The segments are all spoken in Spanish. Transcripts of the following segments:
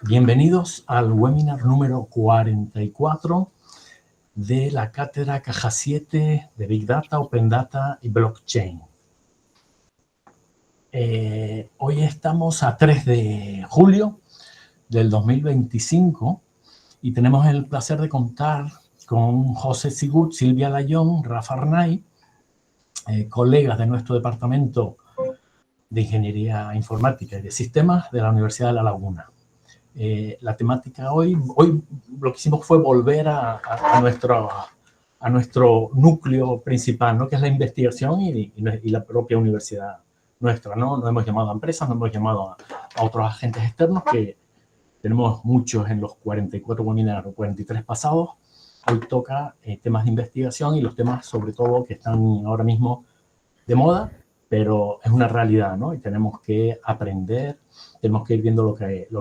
Bienvenidos al webinar número 44 de la cátedra Caja 7 de Big Data, Open Data y Blockchain. Hoy estamos a 3 de julio del 2025 y tenemos el placer de contar con José Sigut, Silvia Layón, Rafa Arnay, colegas de nuestro departamento de Ingeniería Informática y de Sistemas de la Universidad de La Laguna. La temática hoy lo que hicimos fue volver a nuestro núcleo principal, ¿no? Que es la investigación y la propia universidad nuestra, ¿no? No hemos llamado a empresas, no hemos llamado a otros agentes externos, que tenemos muchos en los 44 webinars o 43 pasados. Hoy toca temas de investigación y los temas, sobre todo, que están ahora mismo de moda, pero es una realidad, ¿no? Y tenemos que aprender, tenemos que ir viendo lo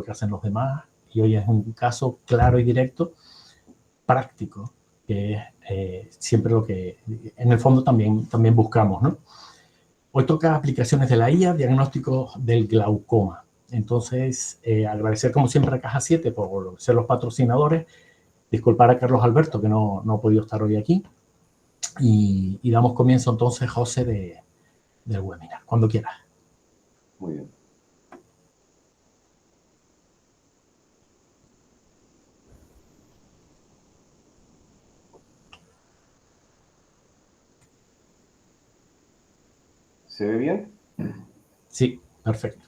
que hacen los demás, y hoy es un caso claro y directo, práctico, que es siempre lo que en el fondo también buscamos, ¿no? Hoy toca aplicaciones de la IA, diagnóstico del glaucoma. Entonces, agradecer como siempre a Caja 7 por ser los patrocinadores, disculpar a Carlos Alberto que no ha podido estar hoy aquí, y damos comienzo entonces, José, del webinar, cuando quieras. Muy bien. ¿Se ve bien? Sí, perfecto.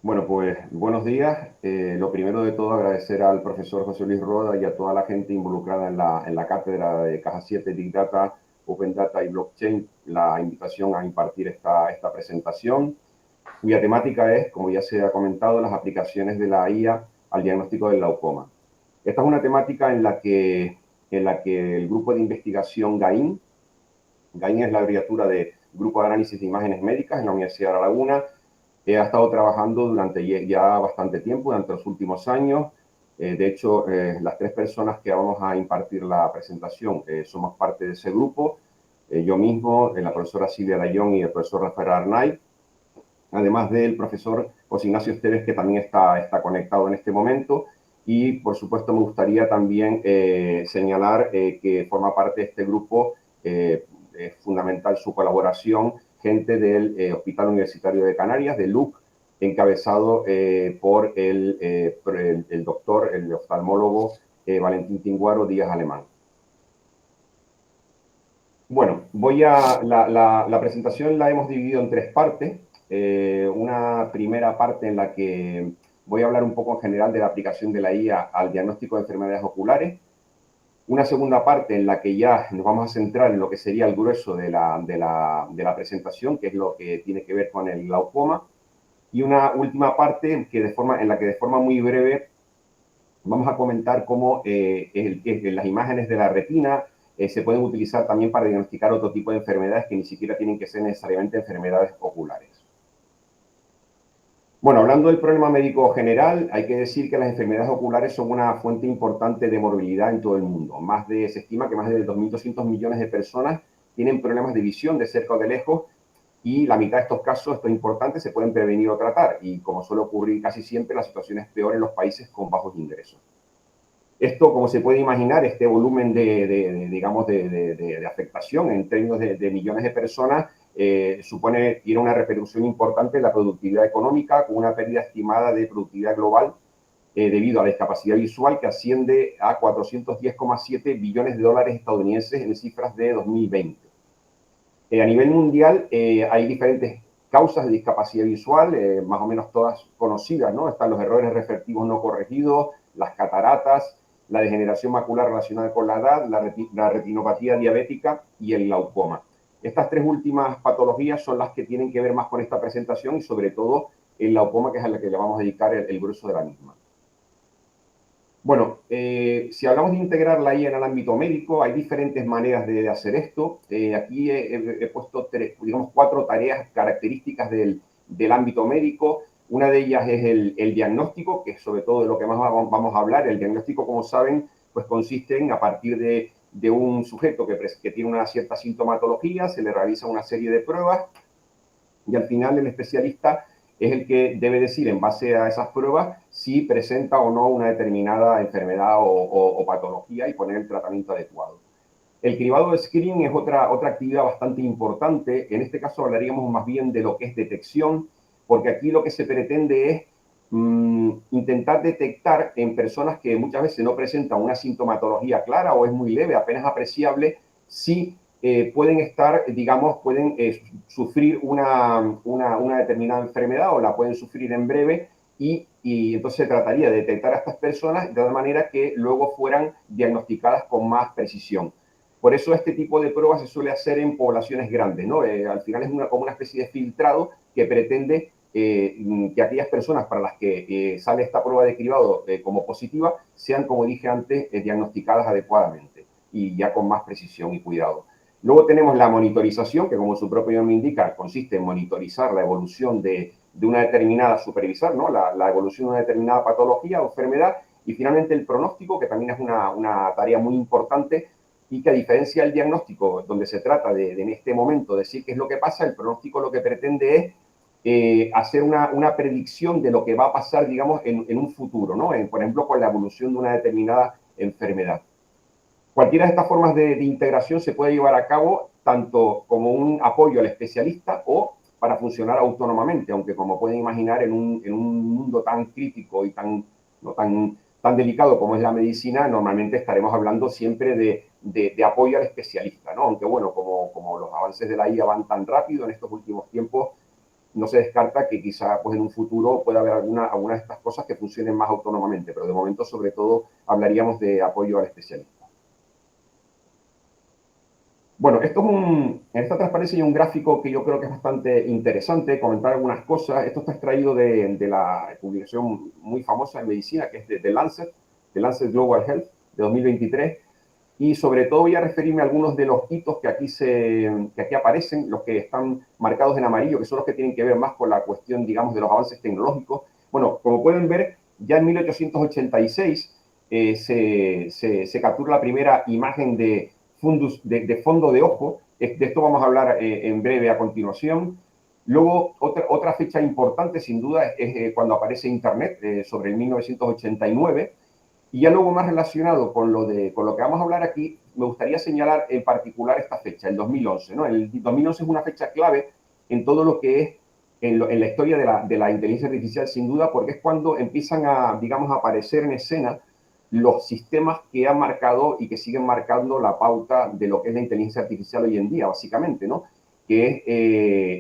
Bueno, pues buenos días. Lo primero de todo, agradecer al profesor José Luis Roda y a toda la gente involucrada en la cátedra de Caja 7, Big Data, Open Data y Blockchain, la invitación a impartir esta presentación, cuya temática es, como ya se ha comentado, las aplicaciones de la IA al diagnóstico del glaucoma. Esta es una temática en la que el grupo de investigación GAIN es la abreviatura de Grupo de Análisis de Imágenes Médicas en la Universidad de La Laguna, ha estado trabajando durante ya bastante tiempo, durante los últimos años. De hecho, las tres personas que vamos a impartir la presentación somos parte de ese grupo. Yo mismo, la profesora Silvia Layón y el profesor Rafael Arnay, además del profesor José Ignacio Esteves, que también está conectado en este momento. Y, por supuesto, me gustaría también señalar que forma parte de este grupo, es fundamental su colaboración, gente del Hospital Universitario de Canarias, de LUC, encabezado por el doctor, el oftalmólogo Valentín Tinguaro Díaz Alemán. Bueno, la presentación la hemos dividido en tres partes. Una primera parte en la que voy a hablar un poco en general de la aplicación de la IA al diagnóstico de enfermedades oculares. Una segunda parte en la que ya nos vamos a centrar en lo que sería el grueso de la presentación, que es lo que tiene que ver con el glaucoma. Y una última parte en la que de forma muy breve vamos a comentar cómo las imágenes de la retina se pueden utilizar también para diagnosticar otro tipo de enfermedades que ni siquiera tienen que ser necesariamente enfermedades oculares. Bueno, hablando del problema médico general, hay que decir que las enfermedades oculares son una fuente importante de morbilidad en todo el mundo. Se estima que más de 2.200 millones de personas tienen problemas de visión de cerca o de lejos, y la mitad de estos casos, esto es importante, se pueden prevenir o tratar. Y como suele ocurrir casi siempre, la situación es peor en los países con bajos ingresos. Esto, como se puede imaginar, este volumen de afectación en términos de millones de personas tiene una repercusión importante en la productividad económica, con una pérdida estimada de productividad global debido a la discapacidad visual que asciende a 410,7 billones de dólares estadounidenses en cifras de 2020. A nivel mundial hay diferentes causas de discapacidad visual, más o menos todas conocidas, ¿no? Están los errores refractivos no corregidos, las cataratas, la degeneración macular relacionada con la edad, la retinopatía diabética y el glaucoma. Estas tres últimas patologías son las que tienen que ver más con esta presentación, y sobre todo el glaucoma, que es a la que le vamos a dedicar el grueso de la misma. Bueno, si hablamos de integrar la IA en el ámbito médico, hay diferentes maneras de hacer esto. Aquí he puesto, digamos, 4 tareas características del ámbito médico. Una de ellas es el diagnóstico, que es sobre todo de lo que más vamos a hablar. El diagnóstico, como saben, pues consiste en, a partir de un sujeto que tiene una cierta sintomatología, se le realiza una serie de pruebas y al final el especialista es el que debe decir, en base a esas pruebas, si presenta o no una determinada enfermedad o patología y poner el tratamiento adecuado. El cribado de screening es otra actividad bastante importante. En este caso hablaríamos más bien de lo que es detección, porque aquí lo que se pretende es intentar detectar en personas que muchas veces no presentan una sintomatología clara o es muy leve, apenas apreciable, si pueden estar, digamos, pueden sufrir una determinada enfermedad o la pueden sufrir en breve y entonces se trataría de detectar a estas personas de tal manera que luego fueran diagnosticadas con más precisión. Por eso este tipo de pruebas se suele hacer en poblaciones grandes, ¿no? Al final es como una especie de filtrado que pretende que aquellas personas para las que sale esta prueba de cribado como positiva sean, como dije antes, diagnosticadas adecuadamente y ya con más precisión y cuidado. Luego tenemos la monitorización, que como su propio nombre indica, consiste en monitorizar la evolución de una determinada, supervisar, ¿no? la evolución de una determinada patología o enfermedad, y finalmente el pronóstico, que también es una tarea muy importante y que a diferencia del diagnóstico, donde se trata de en este momento decir qué es lo que pasa, el pronóstico lo que pretende es hacer una predicción de lo que va a pasar, digamos, en un futuro, ¿no? Por ejemplo, con la evolución de una determinada enfermedad. Cualquiera de estas formas de integración se puede llevar a cabo tanto como un apoyo al especialista o para funcionar autónomamente, aunque como pueden imaginar en un mundo tan crítico y ¿no? tan delicado como es la medicina, normalmente estaremos hablando siempre de apoyo al especialista, ¿no? Aunque bueno, como los avances de la IA van tan rápido en estos últimos tiempos, no se descarta que quizá pues, en un futuro pueda haber alguna de estas cosas que funcionen más autónomamente, pero de momento sobre todo hablaríamos de apoyo al especialista. Bueno, en esta transparencia hay un gráfico que yo creo que es bastante interesante, comentar algunas cosas. Esto está extraído de la publicación muy famosa en medicina, que es de Lancet Global Health, de 2023. Y sobre todo voy a referirme a algunos de los hitos que aquí aparecen, los que están marcados en amarillo, que son los que tienen que ver más con la cuestión, digamos, de los avances tecnológicos. Bueno, como pueden ver, ya en 1886 se captura la primera imagen de fondo de ojo. De esto vamos a hablar en breve a continuación. Luego, otra fecha importante, sin duda, es cuando aparece Internet, sobre el 1989. Y ya luego más relacionado con lo que vamos a hablar aquí, me gustaría señalar en particular esta fecha, el 2011, ¿no? El 2011 es una fecha clave en todo lo que es en la historia de la inteligencia artificial, sin duda, porque es cuando empiezan digamos, a aparecer en escena los sistemas que han marcado y que siguen marcando la pauta de lo que es la inteligencia artificial hoy en día, básicamente, ¿no? Que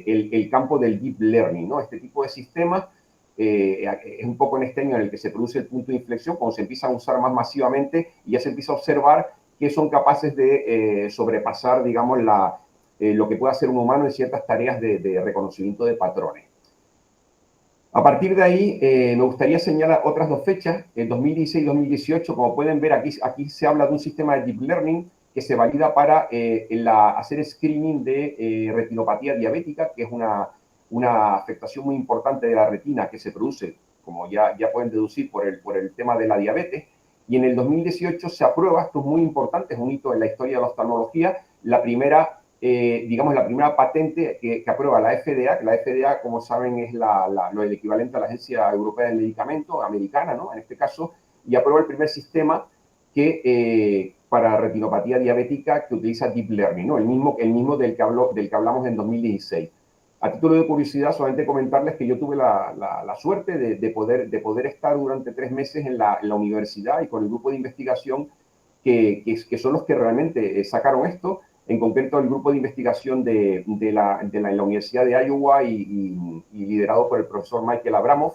es el campo del deep learning, ¿no? Este tipo de sistemas es un poco en este año en el que se produce el punto de inflexión, cuando se empieza a usar más masivamente y ya se empieza a observar que son capaces de sobrepasar, digamos, lo que puede hacer un humano en ciertas tareas de reconocimiento de patrones. A partir de ahí, me gustaría señalar otras dos fechas, el 2016 y 2018. Como pueden ver, aquí se habla de un sistema de deep learning que se valida para hacer screening de retinopatía diabética, que es una afectación muy importante de la retina que se produce, como ya pueden deducir, por el tema de la diabetes. Y en el 2018 se aprueba, esto es muy importante, es un hito en la historia de la oftalmología, la primera patente que aprueba la FDA, que la FDA, como saben, es el equivalente a la Agencia Europea del Medicamento, americana, ¿no? En este caso, y aprueba el primer sistema para retinopatía diabética que utiliza Deep Learning, ¿no? El mismo del que hablamos en 2016. A título de curiosidad, solamente comentarles que yo tuve la suerte de poder estar durante 3 meses en la universidad y con el grupo de investigación que son los que realmente sacaron esto, en concreto el grupo de investigación de la Universidad de Iowa y liderado por el profesor Michael Abramov,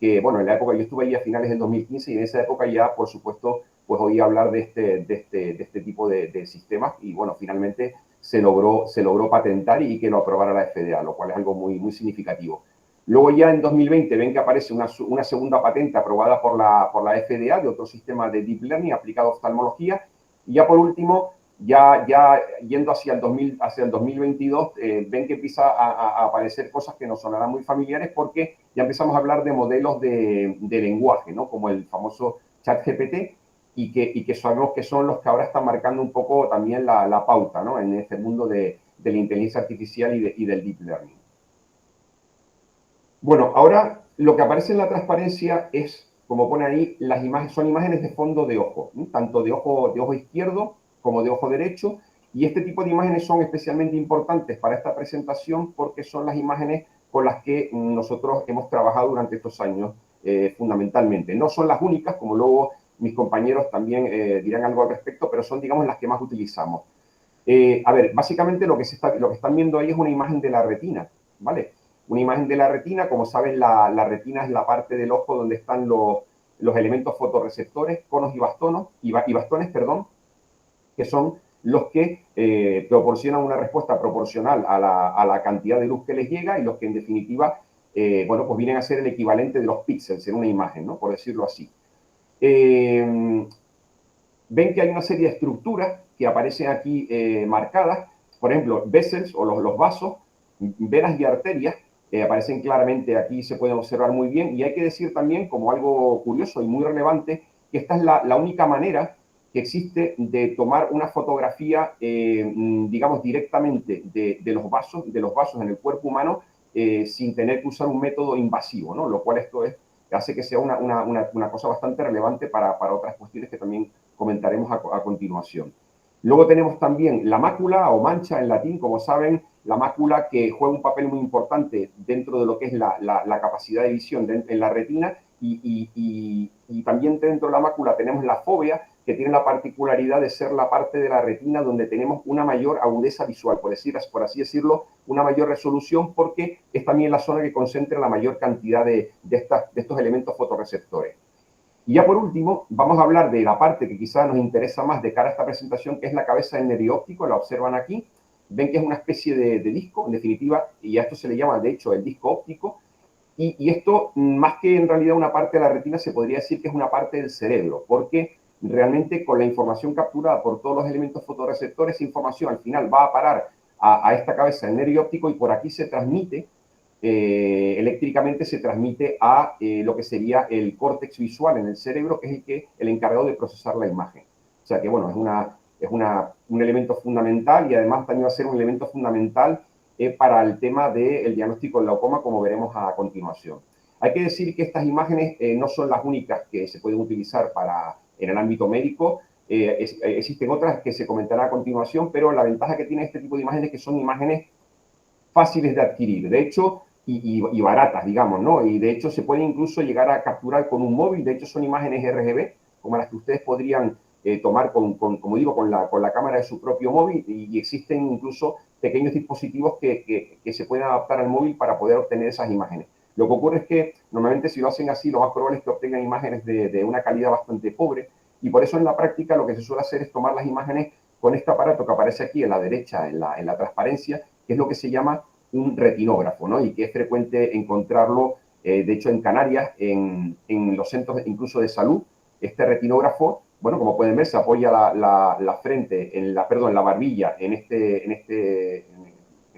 que, bueno, en la época, yo estuve ahí a finales del 2015 y en esa época ya, por supuesto, pues oí hablar de este tipo de sistemas y, bueno, finalmente se logró patentar y que lo aprobara la FDA, lo cual es algo muy, muy significativo. Luego ya en 2020 ven que aparece una segunda patente aprobada por la FDA de otro sistema de Deep Learning aplicado a oftalmología. Y ya por último, ya yendo hacia el 2022, ven que empieza a aparecer cosas que nos sonarán muy familiares porque ya empezamos a hablar de modelos de lenguaje, ¿no? Como el famoso ChatGPT, y que sabemos que son los que ahora están marcando un poco también la pauta, ¿no? En este mundo de la inteligencia artificial y del Deep Learning. Bueno, ahora lo que aparece en la transparencia es, como pone ahí, las imágenes, son imágenes de fondo de ojo, ¿no? Tanto de ojo izquierdo como de ojo derecho. Y este tipo de imágenes son especialmente importantes para esta presentación porque son las imágenes con las que nosotros hemos trabajado durante estos años fundamentalmente. No son las únicas, como luego mis compañeros también dirán algo al respecto, pero son, digamos, las que más utilizamos. A ver, básicamente lo que están viendo ahí es una imagen de la retina, ¿vale? Una imagen de la retina, como saben, la retina es la parte del ojo donde están los elementos fotorreceptores, conos y bastones, perdón, que son los que proporcionan una respuesta proporcional a la cantidad de luz que les llega y los que en definitiva, bueno, pues vienen a ser el equivalente de los píxeles en una imagen, ¿no? Por decirlo así. Ven que hay una serie de estructuras que aparecen aquí marcadas, por ejemplo, vessels o los vasos, venas y arterias, aparecen claramente aquí, se pueden observar muy bien, y hay que decir también, como algo curioso y muy relevante, que esta es la única manera que existe de tomar una fotografía, digamos, directamente de los vasos en el cuerpo humano, sin tener que usar un método invasivo, ¿no? Lo cual esto hace que sea una cosa bastante relevante para otras cuestiones que también comentaremos a continuación. Luego tenemos también la mácula o mancha en latín, como saben, la mácula que juega un papel muy importante dentro de lo que es la capacidad de visión en la retina y también dentro de la mácula tenemos la fóvea, que tiene la particularidad de ser la parte de la retina donde tenemos una mayor agudeza visual, por así decirlo, una mayor resolución, porque es también la zona que concentra la mayor cantidad de estos elementos fotorreceptores. Y ya por último, vamos a hablar de la parte que quizás nos interesa más de cara a esta presentación, que es la cabeza del nervio óptico, la observan aquí. Ven que es una especie de disco, en definitiva, y a esto se le llama, de hecho, el disco óptico. Y esto, más que en realidad una parte de la retina, se podría decir que es una parte del cerebro, porque realmente con la información capturada por todos los elementos fotorreceptores, esa información al final va a parar a esta cabeza del nervio óptico y por aquí se transmite eléctricamente se transmite a lo que sería el córtex visual en el cerebro, que es el encargado de procesar la imagen. O sea que, bueno, es un elemento fundamental y además también va a ser un elemento fundamental para el tema del diagnóstico del glaucoma, como veremos a continuación. Hay que decir que estas imágenes no son las únicas que se pueden utilizar en el ámbito médico. Existen otras que se comentarán a continuación, pero la ventaja que tiene este tipo de imágenes es que son imágenes fáciles de adquirir. De hecho, y baratas, digamos, ¿no? Y de hecho se puede incluso llegar a capturar con un móvil. De hecho, son imágenes RGB, como las que ustedes podrían tomar, como digo, con la cámara de su propio móvil. Y existen incluso pequeños dispositivos que se pueden adaptar al móvil para poder obtener esas imágenes. Lo que ocurre es que normalmente si lo hacen así, lo más probable es que obtengan imágenes de una calidad bastante pobre. Y por eso en la práctica lo que se suele hacer es tomar las imágenes con este aparato que aparece aquí en la derecha, en la transparencia, que es lo que se llama un retinógrafo, ¿no? Y que es frecuente encontrarlo, de hecho, en Canarias, en los centros incluso de salud. Este retinógrafo, bueno, como pueden ver, se apoya la frente, la barbilla,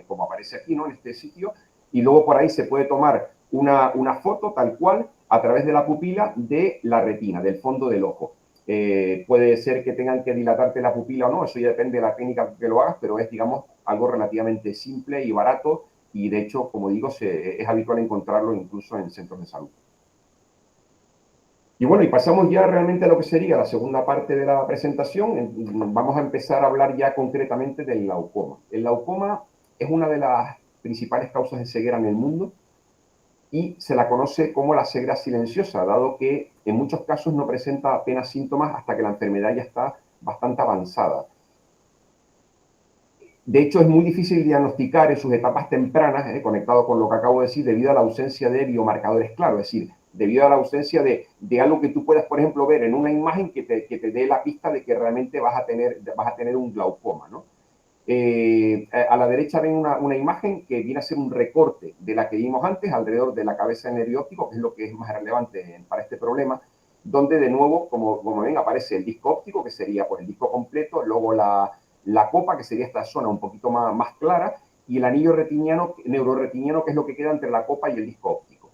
como aparece aquí, ¿no? En este sitio, y luego por ahí se puede tomar una foto tal cual a través de la pupila de la retina, del fondo del ojo. Puede ser que tengan que dilatarte la pupila o no, eso ya depende de la técnica que lo hagas, pero es, digamos, algo relativamente simple y barato y, de hecho, como digo, es habitual encontrarlo incluso en centros de salud. Y bueno, y pasamos ya realmente a lo que sería la segunda parte de la presentación. Vamos a empezar a hablar ya concretamente del glaucoma. El glaucoma es una de las principales causas de ceguera en el mundo y se la conoce como la ceguera silenciosa, dado que en muchos casos no presenta apenas síntomas hasta que la enfermedad ya está bastante avanzada. De hecho, es muy difícil diagnosticar en sus etapas tempranas, conectado con lo que acabo de decir, debido a la ausencia de biomarcadores claros, es decir, debido a la ausencia de algo que tú puedas, por ejemplo, ver en una imagen que te dé la pista de que realmente vas a tener un glaucoma, ¿no? A la derecha ven una imagen que viene a ser un recorte de la que vimos antes, alrededor de la cabeza del nervio óptico, que es lo que es más relevante para este problema, donde de nuevo, como ven, aparece el disco óptico, que sería pues, el disco completo, luego la copa, que sería esta zona un poquito más clara, y el anillo neuroretiniano, que es lo que queda entre la copa y el disco óptico.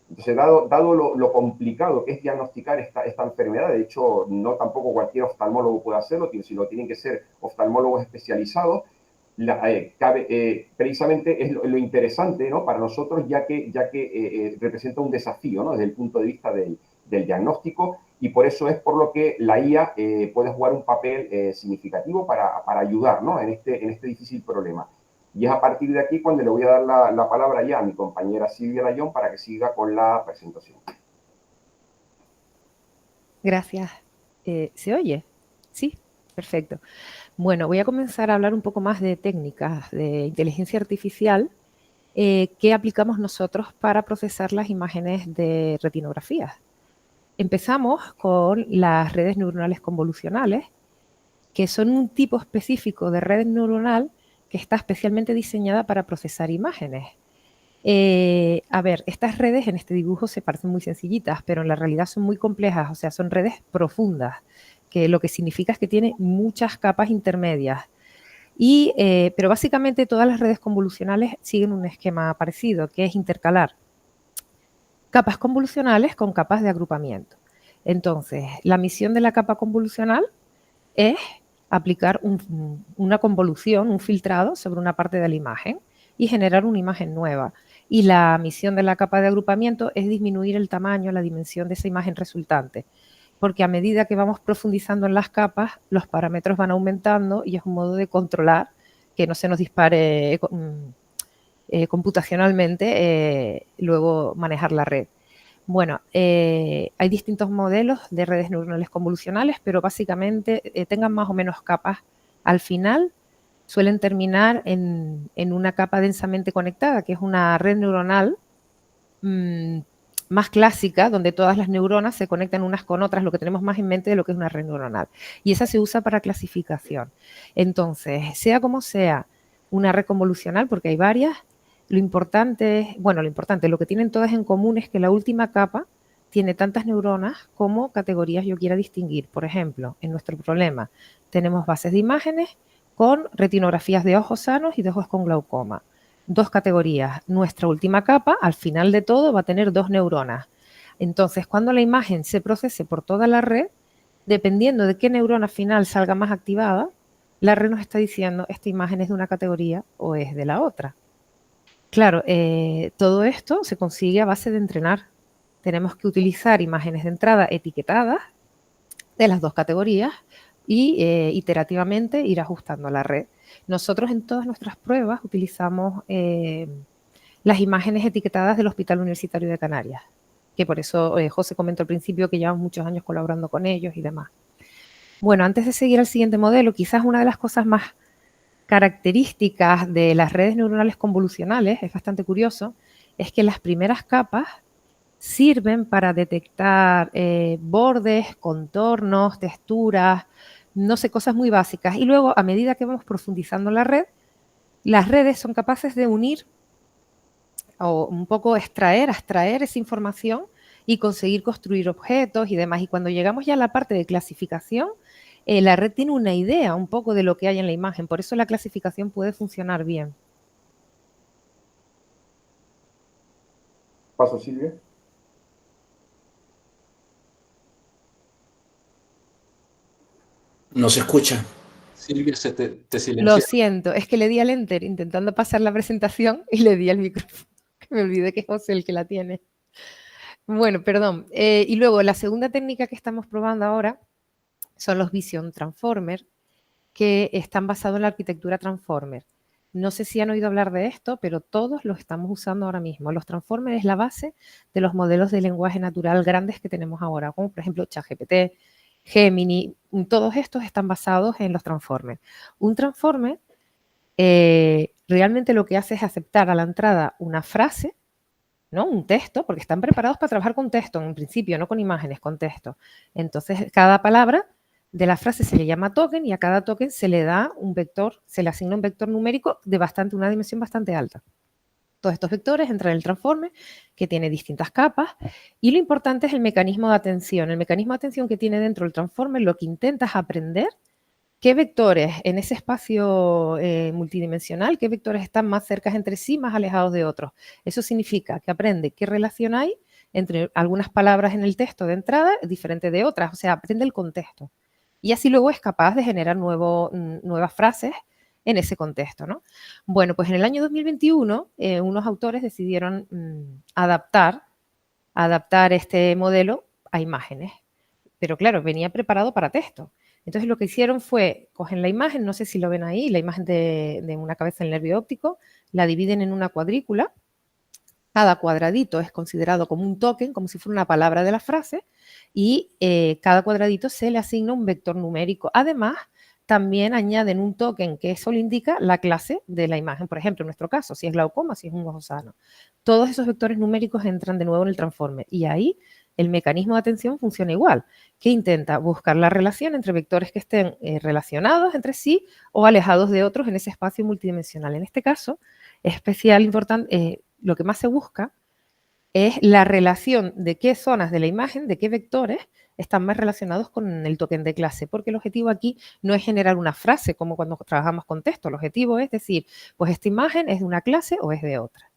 Entonces, dado lo complicado que es diagnosticar esta enfermedad, de hecho, no tampoco cualquier oftalmólogo puede hacerlo, sino tienen que ser oftalmólogos especializados, precisamente es lo interesante, ¿no?, para nosotros, ya que representa un desafío, ¿no?, desde el punto de vista del diagnóstico, y por eso es por lo que la IA puede jugar un papel significativo para ayudar, ¿no?, en este difícil problema. Y es a partir de aquí cuando le voy a dar la palabra ya a mi compañera Silvia Layón para que siga con la presentación. Gracias. ¿Se oye? Sí, perfecto. Bueno, voy a comenzar a hablar un poco más de técnicas de inteligencia artificial que aplicamos nosotros para procesar las imágenes de retinografías. Empezamos con las redes neuronales convolucionales, que son un tipo específico de red neuronal que está especialmente diseñada para procesar imágenes. A ver, estas redes en este dibujo se parecen muy sencillitas, pero en la realidad son muy complejas, o sea, son redes profundas, que lo que significa es que tiene muchas capas intermedias. Pero básicamente todas las redes convolucionales siguen un esquema parecido, que es intercalar capas convolucionales con capas de agrupamiento. Entonces, la misión de la capa convolucional es aplicar una convolución, un filtrado sobre una parte de la imagen y generar una imagen nueva. Y la misión de la capa de agrupamiento es disminuir el tamaño, la dimensión de esa imagen resultante, porque a medida que vamos profundizando en las capas, los parámetros van aumentando y es un modo de controlar que no se nos dispare computacionalmente, luego manejar la red. Bueno, hay distintos modelos de redes neuronales convolucionales, pero básicamente tengan más o menos capas. Al final suelen terminar en una capa densamente conectada, que es una red neuronal más clásica, donde todas las neuronas se conectan unas con otras, lo que tenemos más en mente de lo que es una red neuronal. Y esa se usa para clasificación. Entonces, sea como sea una red convolucional, porque hay varias, lo importante, lo que tienen todas en común es que la última capa tiene tantas neuronas como categorías yo quiera distinguir. Por ejemplo, en nuestro problema tenemos bases de imágenes con retinografías de ojos sanos y de ojos con glaucoma. Dos categorías. Nuestra última capa, al final de todo, va a tener 2 neuronas. Entonces, cuando la imagen se procese por toda la red, dependiendo de qué neurona final salga más activada, la red nos está diciendo esta imagen es de una categoría o es de la otra. Claro, todo esto se consigue a base de entrenar. Tenemos que utilizar imágenes de entrada etiquetadas de las 2 categorías y iterativamente ir ajustando a la red. Nosotros en todas nuestras pruebas utilizamos las imágenes etiquetadas del Hospital Universitario de Canarias, que por eso José comentó al principio que llevamos muchos años colaborando con ellos y demás. Bueno, antes de seguir al siguiente modelo, quizás una de las cosas más características de las redes neuronales convolucionales, es bastante curioso, es que las primeras capas sirven para detectar bordes, contornos, texturas, no sé, cosas muy básicas. Y luego, a medida que vamos profundizando la red, las redes son capaces de unir o un poco abstraer esa información y conseguir construir objetos y demás. Y cuando llegamos ya a la parte de clasificación, la red tiene una idea un poco de lo que hay en la imagen. Por eso la clasificación puede funcionar bien. Paso, Silvia. No se escucha. Silvia, te silenció. Lo siento, es que le di al enter intentando pasar la presentación y le di al micrófono, que me olvidé que es José el que la tiene. Bueno, perdón. Y luego la segunda técnica que estamos probando ahora son los Vision Transformer, que están basados en la arquitectura Transformer. No sé si han oído hablar de esto, pero todos los estamos usando ahora mismo. Los Transformers es la base de los modelos de lenguaje natural grandes que tenemos ahora, como por ejemplo ChatGPT, Gemini, todos estos están basados en los Transformers. Un Transformer realmente lo que hace es aceptar a la entrada una frase, ¿no? Un texto, porque están preparados para trabajar con texto en principio, no con imágenes, con texto. Entonces, cada palabra de la frase se le llama token y a cada token se le da un vector, se le asigna un vector numérico de una dimensión bastante alta. Todos estos vectores entran en el transformer, que tiene distintas capas, y lo importante es el mecanismo de atención. El mecanismo de atención que tiene dentro del transformer lo que intenta es aprender qué vectores en ese espacio multidimensional, qué vectores están más cerca entre sí, más alejados de otros. Eso significa que aprende qué relación hay entre algunas palabras en el texto de entrada, diferente de otras, o sea, aprende el contexto. Y así luego es capaz de generar nuevas frases en ese contexto, ¿no? Bueno, pues en el año 2021 unos autores decidieron adaptar este modelo a imágenes, pero claro, venía preparado para texto. Entonces lo que hicieron fue, cogen la imagen, no sé si lo ven ahí, la imagen de una cabeza del nervio óptico, la dividen en una cuadrícula, cada cuadradito es considerado como un token, como si fuera una palabra de la frase, y cada cuadradito se le asigna un vector numérico. Además, también añaden un token que solo indica la clase de la imagen. Por ejemplo, en nuestro caso, si es glaucoma, si es un ojo sano. Todos esos vectores numéricos entran de nuevo en el transformer y ahí el mecanismo de atención funciona igual, que intenta buscar la relación entre vectores que estén relacionados entre sí o alejados de otros en ese espacio multidimensional. En este caso, es especial, importante, lo que más se busca es la relación de qué zonas de la imagen, de qué vectores están más relacionados con el token de clase, porque el objetivo aquí no es generar una frase como cuando trabajamos con texto, el objetivo es decir, pues esta imagen es de una clase o es de otra.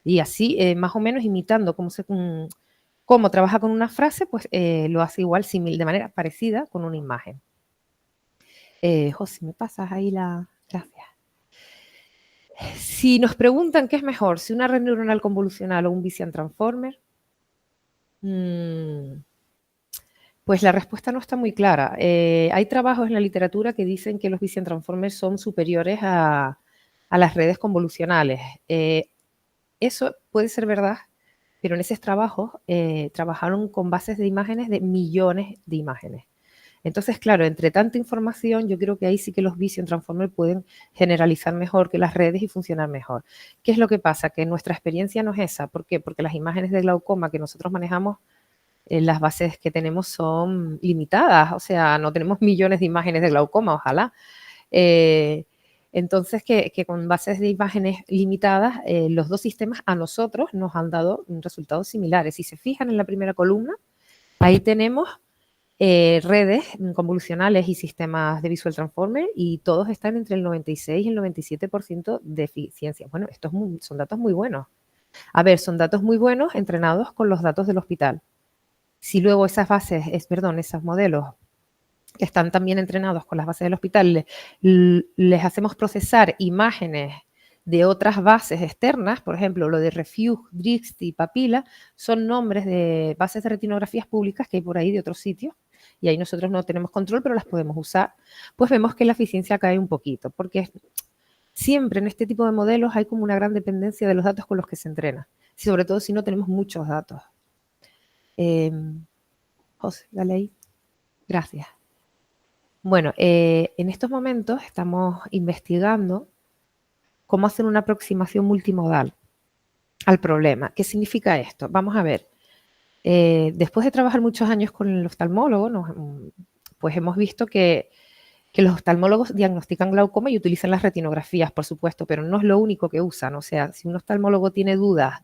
Y así, más o menos imitando cómo trabaja con una frase, pues lo hace igual, de manera parecida con una imagen. José, ¿me pasas ahí la...? Gracias. Si nos preguntan qué es mejor, si una red neuronal convolucional o un Bayesian transformer, pues la respuesta no está muy clara. Hay trabajos en la literatura que dicen que los Bayesian transformers son superiores a las redes convolucionales. Eso puede ser verdad, pero en esos trabajos trabajaron con bases de imágenes de millones de imágenes. Entonces, claro, entre tanta información, yo creo que ahí sí que los Bayesian transformers pueden generalizar mejor que las redes y funcionar mejor. ¿Qué es lo que pasa? Que nuestra experiencia no es esa. ¿Por qué? Porque las imágenes de glaucoma que nosotros manejamos, las bases que tenemos son limitadas. O sea, no tenemos millones de imágenes de glaucoma, ojalá. Entonces, que con bases de imágenes limitadas, los dos sistemas a nosotros nos han dado resultados similares. Si se fijan en la primera columna, ahí tenemos redes convolucionales y sistemas de Visual Transformer y todos están entre el 96 y el 97% de eficiencia. Bueno, estos son datos muy buenos. A ver, son datos muy buenos entrenados con los datos del hospital. Si luego esas esos modelos que están también entrenados con las bases del hospital, les hacemos procesar imágenes de otras bases externas, por ejemplo, lo de Refuge, Drix y Papilla, son nombres de bases de retinografías públicas que hay por ahí de otros sitios, y ahí nosotros no tenemos control, pero las podemos usar, pues vemos que la eficiencia cae un poquito, porque siempre en este tipo de modelos hay como una gran dependencia de los datos con los que se entrena, sobre todo si no tenemos muchos datos. José, dale ahí. Gracias. Bueno, en estos momentos estamos investigando cómo hacer una aproximación multimodal al problema. ¿Qué significa esto? Vamos a ver. Después de trabajar muchos años con el oftalmólogo, pues hemos visto que los oftalmólogos diagnostican glaucoma y utilizan las retinografías, por supuesto, pero no es lo único que usan. O sea, si un oftalmólogo tiene dudas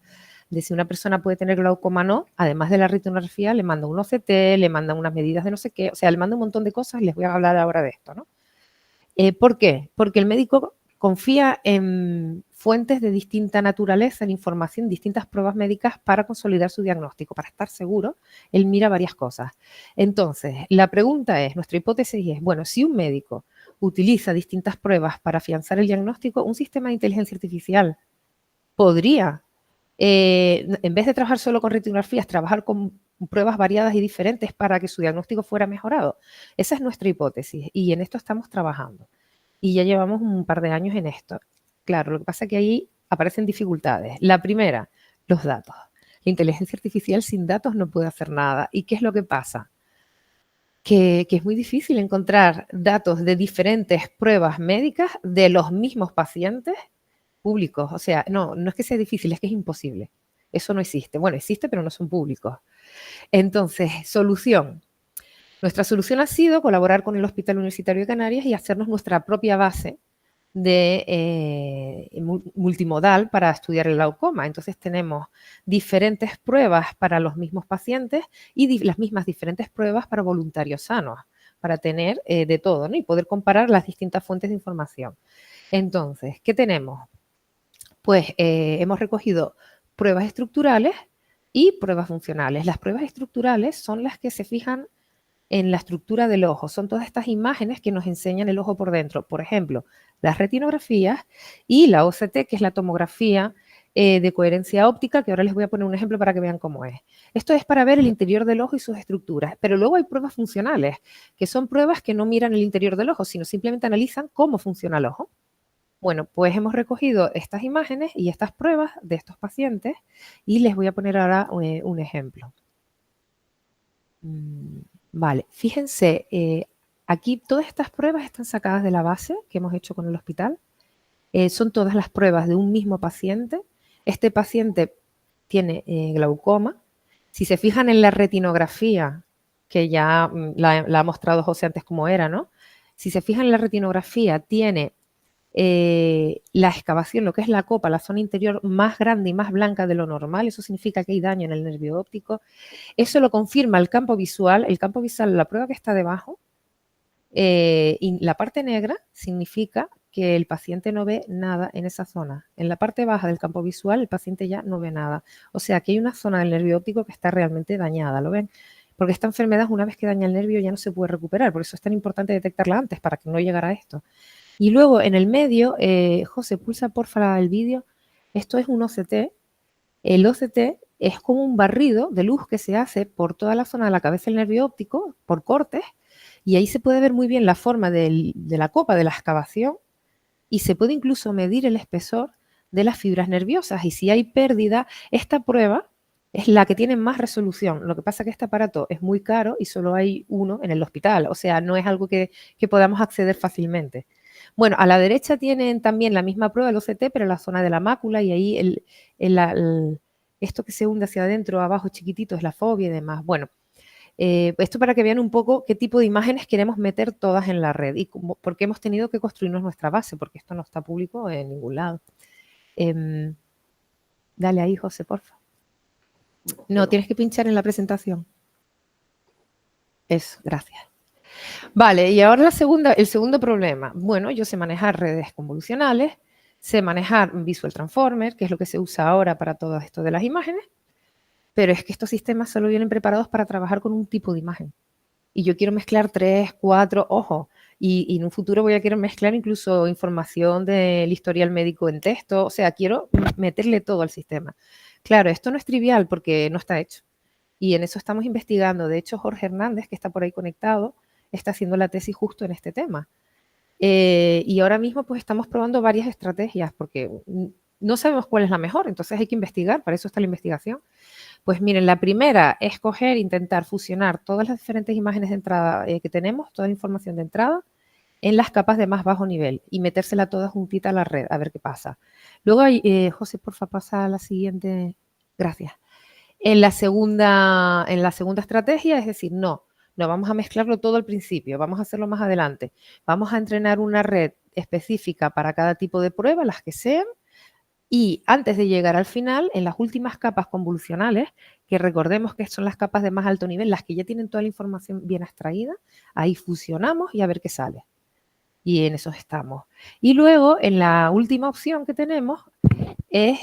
de si una persona puede tener glaucoma o no, además de la retinografía, le manda un OCT, le manda unas medidas de no sé qué, o sea, le manda un montón de cosas y les voy a hablar ahora de esto, ¿no? ¿Por qué? Porque el médico confía en fuentes de distinta naturaleza, en información, distintas pruebas médicas para consolidar su diagnóstico, para estar seguro, él mira varias cosas. Entonces, la pregunta es, nuestra hipótesis es, bueno, si un médico utiliza distintas pruebas para afianzar el diagnóstico, un sistema de inteligencia artificial podría, en vez de trabajar solo con retinografías, trabajar con pruebas variadas y diferentes para que su diagnóstico fuera mejorado. Esa es nuestra hipótesis y en esto estamos trabajando. Y ya llevamos un par de años en esto. Claro, lo que pasa es que ahí aparecen dificultades. La primera, los datos. La inteligencia artificial sin datos no puede hacer nada. ¿Y qué es lo que pasa? Que es muy difícil encontrar datos de diferentes pruebas médicas de los mismos pacientes públicos. O sea, no es que sea difícil, es que es imposible. Eso no existe. Bueno, existe, pero no son públicos. Entonces, solución. Nuestra solución ha sido colaborar con el Hospital Universitario de Canarias y hacernos nuestra propia base de multimodal para estudiar el glaucoma. Entonces tenemos diferentes pruebas para los mismos pacientes y las mismas diferentes pruebas para voluntarios sanos, para tener de todo, ¿no? Y poder comparar las distintas fuentes de información. Entonces, ¿qué tenemos? Pues hemos recogido pruebas estructurales y pruebas funcionales. Las pruebas estructurales son las que se fijan en la estructura del ojo. Son todas estas imágenes que nos enseñan el ojo por dentro. Por ejemplo, las retinografías y la OCT, que es la tomografía de coherencia óptica, que ahora les voy a poner un ejemplo para que vean cómo es. Esto es para ver el interior del ojo y sus estructuras, pero luego hay pruebas funcionales, que son pruebas que no miran el interior del ojo, sino simplemente analizan cómo funciona el ojo. Bueno, pues hemos recogido estas imágenes y estas pruebas de estos pacientes y les voy a poner ahora un ejemplo. Vale, fíjense, aquí todas estas pruebas están sacadas de la base que hemos hecho con el hospital. Son todas las pruebas de un mismo paciente. Este paciente tiene glaucoma. Si se fijan en la retinografía, que ya la ha mostrado José antes cómo era, ¿no? Si se fijan en la retinografía, tiene la excavación, lo que es la copa, la zona interior más grande y más blanca de lo normal. Eso significa que hay daño en el nervio óptico. Eso lo confirma el campo visual. El campo visual, la prueba que está debajo, y la parte negra significa que el paciente no ve nada en esa zona. En la parte baja del campo visual el paciente ya no ve nada. O sea que hay una zona del nervio óptico que está realmente dañada, ¿lo ven? Porque esta enfermedad, una vez que daña el nervio, ya no se puede recuperar. Por eso es tan importante detectarla antes, para que no llegara a esto. Y luego en el medio, José, pulsa porfa el vídeo. Esto es un OCT. El OCT es como un barrido de luz que se hace por toda la zona de la cabeza del nervio óptico, por cortes, y ahí se puede ver muy bien la forma de la copa, de la excavación, y se puede incluso medir el espesor de las fibras nerviosas. Y si hay pérdida, esta prueba es la que tiene más resolución. Lo que pasa es que este aparato es muy caro y solo hay uno en el hospital. O sea, no es algo que podamos acceder fácilmente. Bueno, a la derecha tienen también la misma prueba, el OCT, pero en la zona de la mácula, y ahí esto que se hunde hacia adentro, abajo chiquitito, es la fobia y demás. Bueno, esto para que vean un poco qué tipo de imágenes queremos meter todas en la red y por qué hemos tenido que construirnos nuestra base, porque esto no está público en ningún lado. Dale ahí, José, porfa. No, tienes que pinchar en la presentación. Eso, gracias. Vale, y ahora el segundo problema. Bueno, yo sé manejar redes convolucionales, sé manejar Visual Transformer, que es lo que se usa ahora para todo esto de las imágenes, pero es que estos sistemas solo vienen preparados para trabajar con un tipo de imagen. Y yo quiero mezclar 3, 4, ojo, y en un futuro voy a querer mezclar incluso información del historial médico en texto, o sea, quiero meterle todo al sistema. Claro, esto no es trivial porque no está hecho. Y en eso estamos investigando. De hecho, Jorge Hernández, que está por ahí conectado, está haciendo la tesis justo en este tema. Y ahora mismo pues estamos probando varias estrategias porque no sabemos cuál es la mejor, entonces hay que investigar, para eso está la investigación. Pues miren, la primera es intentar fusionar todas las diferentes imágenes de entrada que tenemos, toda la información de entrada, en las capas de más bajo nivel y metérsela toda juntita a la red, a ver qué pasa. Luego hay, José, porfa, pasa a la siguiente. Gracias. En la segunda estrategia, es decir, no vamos a mezclarlo todo al principio, vamos a hacerlo más adelante. Vamos a entrenar una red específica para cada tipo de prueba, las que sean, y antes de llegar al final, en las últimas capas convolucionales, que recordemos que son las capas de más alto nivel, las que ya tienen toda la información bien extraída, ahí fusionamos y a ver qué sale. Y en eso estamos. Y luego, en la última opción que tenemos, es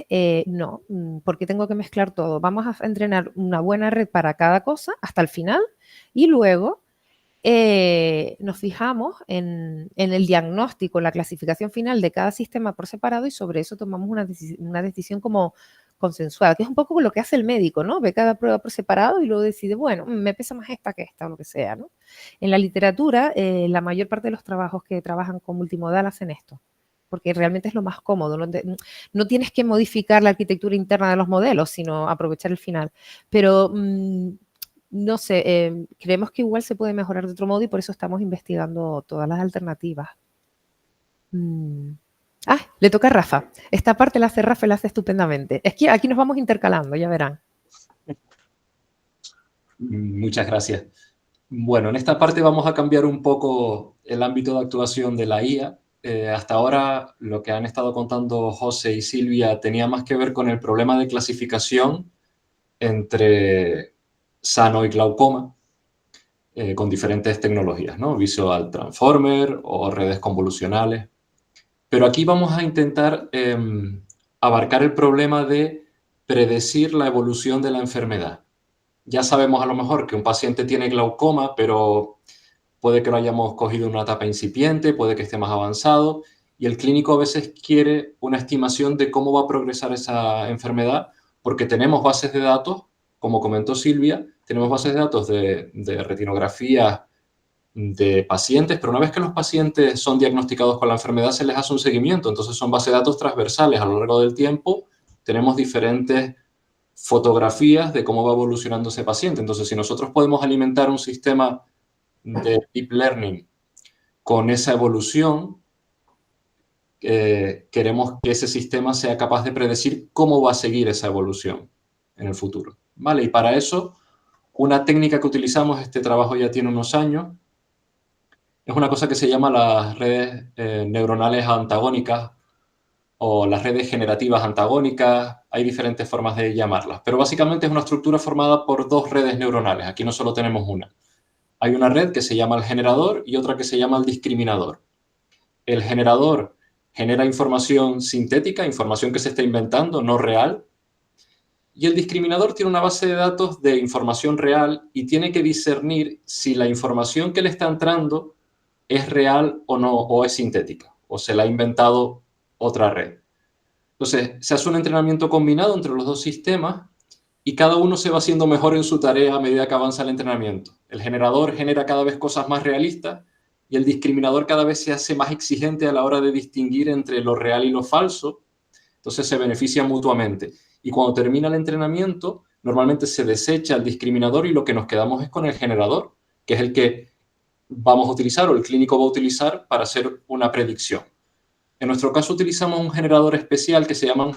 no, porque tengo que mezclar todo. Vamos a entrenar una buena red para cada cosa hasta el final y luego nos fijamos en el diagnóstico, la clasificación final de cada sistema por separado y sobre eso tomamos una decisión como consensuada, que es un poco lo que hace el médico, ¿no? Ve cada prueba por separado y luego decide, bueno, me pesa más esta que esta o lo que sea, ¿no? En la literatura, la mayor parte de los trabajos que trabajan con multimodal hacen esto, porque realmente es lo más cómodo. No tienes que modificar la arquitectura interna de los modelos, sino aprovechar el final. Pero, no sé, creemos que igual se puede mejorar de otro modo y por eso estamos investigando todas las alternativas. Le toca a Rafa. Esta parte la hace Rafa y la hace estupendamente. Es que aquí nos vamos intercalando, ya verán. Muchas gracias. Bueno, en esta parte vamos a cambiar un poco el ámbito de actuación de la IA. Hasta ahora lo que han estado contando José y Silvia tenía más que ver con el problema de clasificación entre sano y glaucoma con diferentes tecnologías, ¿no? Visual Transformer o redes convolucionales. Pero aquí vamos a intentar abarcar el problema de predecir la evolución de la enfermedad. ya sabemos a lo mejor que un paciente tiene glaucoma, pero puede que lo hayamos cogido en una etapa incipiente, puede que esté más avanzado, y el clínico a veces quiere una estimación de cómo va a progresar esa enfermedad, porque tenemos bases de datos, como comentó Silvia, tenemos bases de datos de retinografía de pacientes, pero una vez que los pacientes son diagnosticados con la enfermedad, se les hace un seguimiento. Entonces son bases de datos transversales a lo largo del tiempo. Tenemos diferentes fotografías de cómo va evolucionando ese paciente. Entonces, si nosotros podemos alimentar un sistema de deep learning con esa evolución, queremos que ese sistema sea capaz de predecir cómo va a seguir esa evolución en el futuro, ¿vale? Y para eso, una técnica que utilizamos, este trabajo ya tiene unos años, es una cosa que se llama las redes neuronales antagónicas o las redes generativas antagónicas. Hay diferentes formas de llamarlas, pero básicamente es una estructura formada por dos redes neuronales. Aquí no solo tenemos una. Hay una red que se llama el generador y otra que se llama el discriminador. El generador genera información sintética, información que se está inventando, no real. Y el discriminador tiene una base de datos de información real y tiene que discernir si la información que le está entrando es real o no, o es sintética, o se la ha inventado otra red. Entonces, se hace un entrenamiento combinado entre los dos sistemas y cada uno se va haciendo mejor en su tarea a medida que avanza el entrenamiento. El generador genera cada vez cosas más realistas y el discriminador cada vez se hace más exigente a la hora de distinguir entre lo real y lo falso. Entonces se benefician mutuamente. Y cuando termina el entrenamiento, normalmente se desecha el discriminador y lo que nos quedamos es con el generador, que es el que vamos a utilizar o el clínico va a utilizar para hacer una predicción. En nuestro caso utilizamos un generador especial que se llaman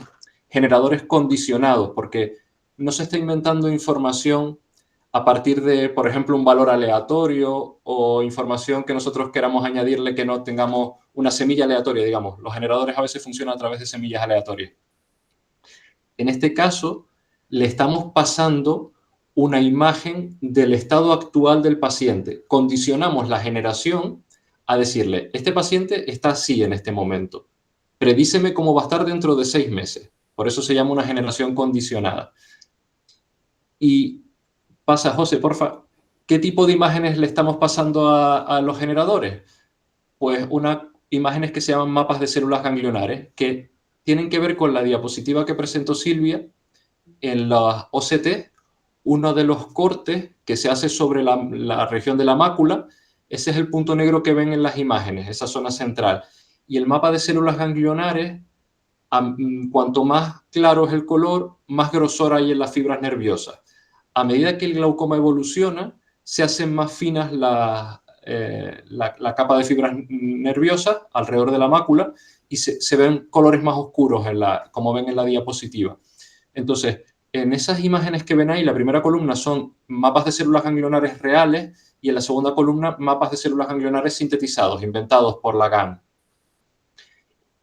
generadores condicionados, porque no se está inventando información a partir de, por ejemplo, un valor aleatorio o información que nosotros queramos añadirle que no tengamos una semilla aleatoria, digamos. Los generadores a veces funcionan a través de semillas aleatorias. En este caso, le estamos pasando una imagen del estado actual del paciente. Condicionamos la generación a decirle, este paciente está así en este momento. Predíceme cómo va a estar dentro de 6 meses. Por eso se llama una generación condicionada. Y pasa, José, porfa, ¿qué tipo de imágenes le estamos pasando a los generadores? Pues unas imágenes que se llaman mapas de células ganglionares, que tienen que ver con la diapositiva que presentó Silvia. En las OCT, uno de los cortes que se hace sobre la región de la mácula, ese es el punto negro que ven en las imágenes, esa zona central. Y el mapa de células ganglionares, cuanto más claro es el color, más grosor hay en las fibras nerviosas. A medida que el glaucoma evoluciona, se hacen más finas la capa de fibras nerviosas alrededor de la mácula y se ven colores más oscuros, como ven en la diapositiva. Entonces, en esas imágenes que ven ahí, la primera columna son mapas de células ganglionares reales y en la segunda columna mapas de células ganglionares sintetizados, inventados por la GAN.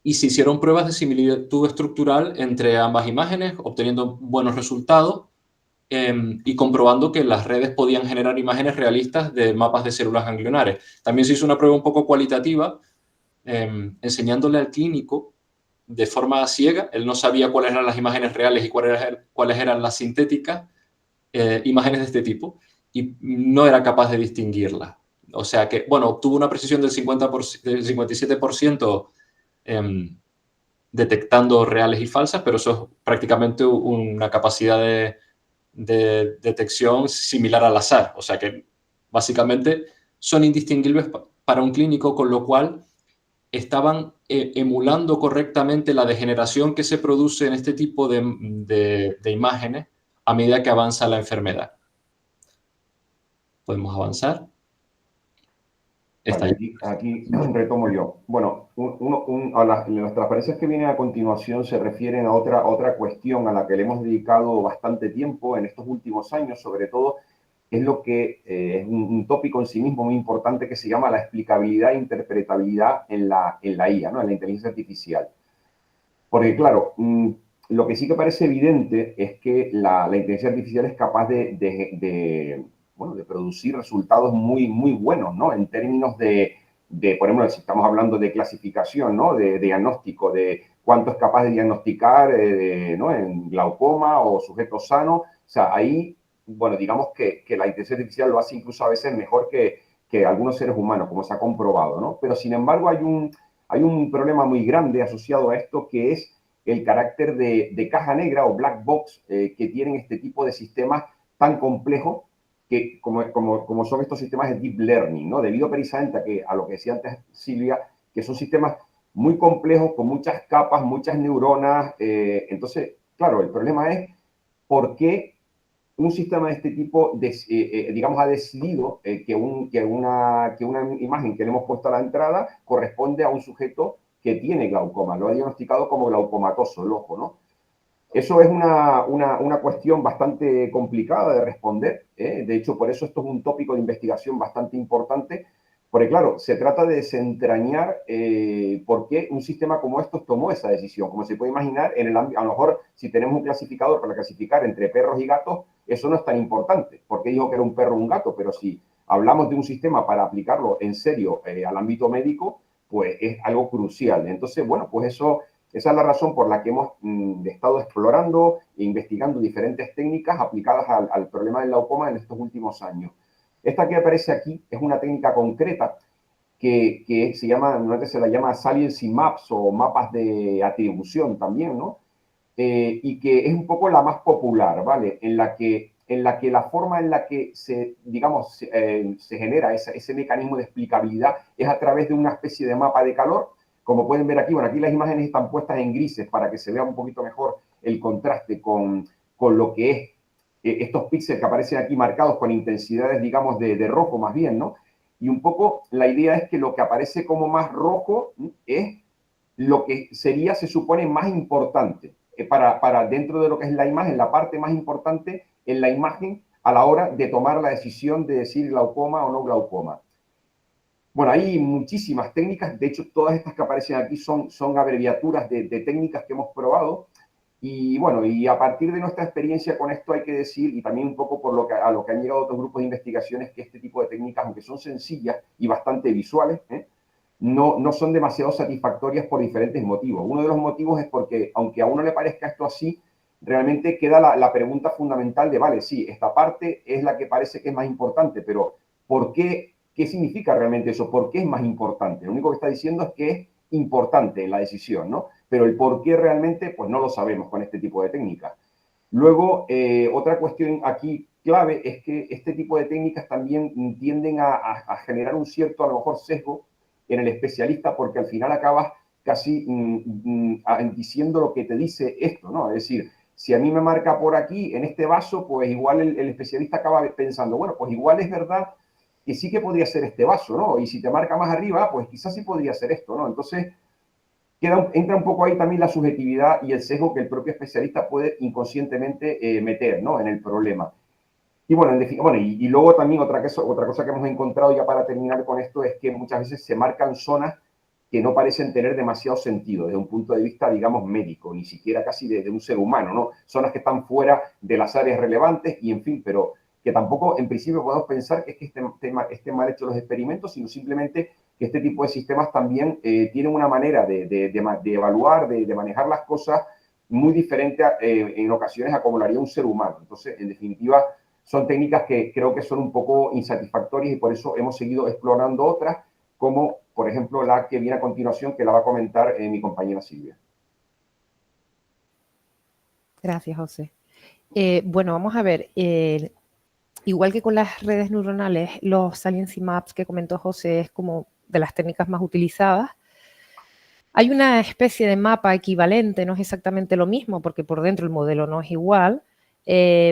Y se hicieron pruebas de similitud estructural entre ambas imágenes, obteniendo buenos resultados y comprobando que las redes podían generar imágenes realistas de mapas de células ganglionares. También se hizo una prueba un poco cualitativa, enseñándole al clínico de forma ciega. Él no sabía cuáles eran las imágenes reales y cuáles eran las sintéticas, imágenes de este tipo, y no era capaz de distinguirlas. O sea que, bueno, obtuvo una precisión del 57% detectando reales y falsas, pero eso es prácticamente una capacidad de detección similar al azar. O sea que básicamente son indistinguibles para un clínico, con lo cual estaban emulando correctamente la degeneración que se produce en este tipo de imágenes a medida que avanza la enfermedad. ¿Podemos avanzar? Vale, aquí retomo yo. Bueno, las transparencias que vienen a continuación se refieren a otra cuestión a la que le hemos dedicado bastante tiempo en estos últimos años, sobre todo, es lo que es un tópico en sí mismo muy importante que se llama la explicabilidad e interpretabilidad en la IA, ¿no? En la inteligencia artificial. Porque, claro, lo que sí que parece evidente es que la inteligencia artificial es capaz de producir resultados muy, muy buenos, ¿no? En términos por ejemplo, si estamos hablando de clasificación, ¿no? De diagnóstico, de cuánto es capaz de diagnosticar, ¿no? En glaucoma o sujetos sanos. O sea, ahí bueno, digamos que la inteligencia artificial lo hace incluso a veces mejor que algunos seres humanos, como se ha comprobado, ¿no? Pero sin embargo hay un problema muy grande asociado a esto, que es el carácter de caja negra o black box que tienen este tipo de sistemas tan complejos que como son estos sistemas de deep learning, ¿no? Debido precisamente a lo que decía antes Silvia, que son sistemas muy complejos, con muchas capas, muchas neuronas. Entonces, claro, el problema es por qué un sistema de este tipo, digamos, ha decidido que una imagen que le hemos puesto a la entrada corresponde a un sujeto que tiene glaucoma. Lo ha diagnosticado como glaucomatoso el ojo, ¿no? Eso es una cuestión bastante complicada de responder, ¿eh? De hecho, por eso esto es un tópico de investigación bastante importante, porque claro, se trata de desentrañar por qué un sistema como estos tomó esa decisión. Como se puede imaginar, a lo mejor si tenemos un clasificador para clasificar entre perros y gatos, eso no es tan importante, porque dijo que era un perro o un gato, pero si hablamos de un sistema para aplicarlo en serio al ámbito médico, pues es algo crucial. Entonces, bueno, pues esa es la razón por la que hemos estado explorando e investigando diferentes técnicas aplicadas al problema del glaucoma en estos últimos años. Esta que aparece aquí es una técnica concreta que se llama, normalmente se la llama saliency maps o mapas de atribución también, ¿no? Y que es un poco la más popular, ¿vale? En la que la forma en la que digamos, se genera ese mecanismo de explicabilidad es a través de una especie de mapa de calor. Como pueden ver aquí, bueno, aquí las imágenes están puestas en grises para que se vea un poquito mejor el contraste con lo que es estos píxeles que aparecen aquí marcados con intensidades, digamos, de rojo más bien, ¿no? Y un poco la idea es que lo que aparece como más rojo es lo que sería, se supone, más importante para dentro de lo que es la imagen, la parte más importante en la imagen a la hora de tomar la decisión de decir glaucoma o no glaucoma. Bueno, hay muchísimas técnicas, de hecho todas estas que aparecen aquí son abreviaturas de técnicas que hemos probado, y bueno, y a partir de nuestra experiencia con esto hay que decir, y también un poco por a lo que han llegado otros grupos de investigaciones, que este tipo de técnicas, aunque son sencillas y bastante visuales, no son demasiado satisfactorias por diferentes motivos. Uno de los motivos es porque, aunque a uno le parezca esto así, realmente queda la pregunta fundamental de, vale, sí, esta parte es la que parece que es más importante, pero ¿por qué? ¿Qué significa realmente eso? ¿Por qué es más importante? Lo único que está diciendo es que es importante la decisión, ¿no? Pero el por qué realmente, pues no lo sabemos con este tipo de técnicas. Luego, otra cuestión aquí clave es que este tipo de técnicas también tienden a generar un cierto, a lo mejor, sesgo en el especialista, porque al final acabas casi diciendo lo que te dice esto, ¿no? Es decir, si a mí me marca por aquí, en este vaso, pues igual el especialista acaba pensando, bueno, pues igual es verdad que sí que podría ser este vaso, ¿no? Y si te marca más arriba, pues quizás sí podría ser esto, ¿no? Entonces, entra un poco ahí también la subjetividad y el sesgo que el propio especialista puede inconscientemente meter, ¿no? En el problema. Y bueno, y luego también otra cosa que hemos encontrado ya para terminar con esto es que muchas veces se marcan zonas que no parecen tener demasiado sentido desde un punto de vista, digamos, médico, ni siquiera casi de un ser humano, ¿no? Zonas que están fuera de las áreas relevantes y, en fin, pero que tampoco en principio podemos pensar que es que estén mal hechos los experimentos, sino simplemente que este tipo de sistemas también tienen una manera de evaluar, de manejar las cosas muy diferente en ocasiones a como lo haría un ser humano. Entonces, en definitiva, son técnicas que creo que son un poco insatisfactorias y por eso hemos seguido explorando otras, como por ejemplo la que viene a continuación, que la va a comentar mi compañera Silvia. Gracias, José. Bueno, vamos a ver. Igual que con las redes neuronales, los saliency maps que comentó José es como de las técnicas más utilizadas. Hay una especie de mapa equivalente, no es exactamente lo mismo, porque por dentro el modelo no es igual,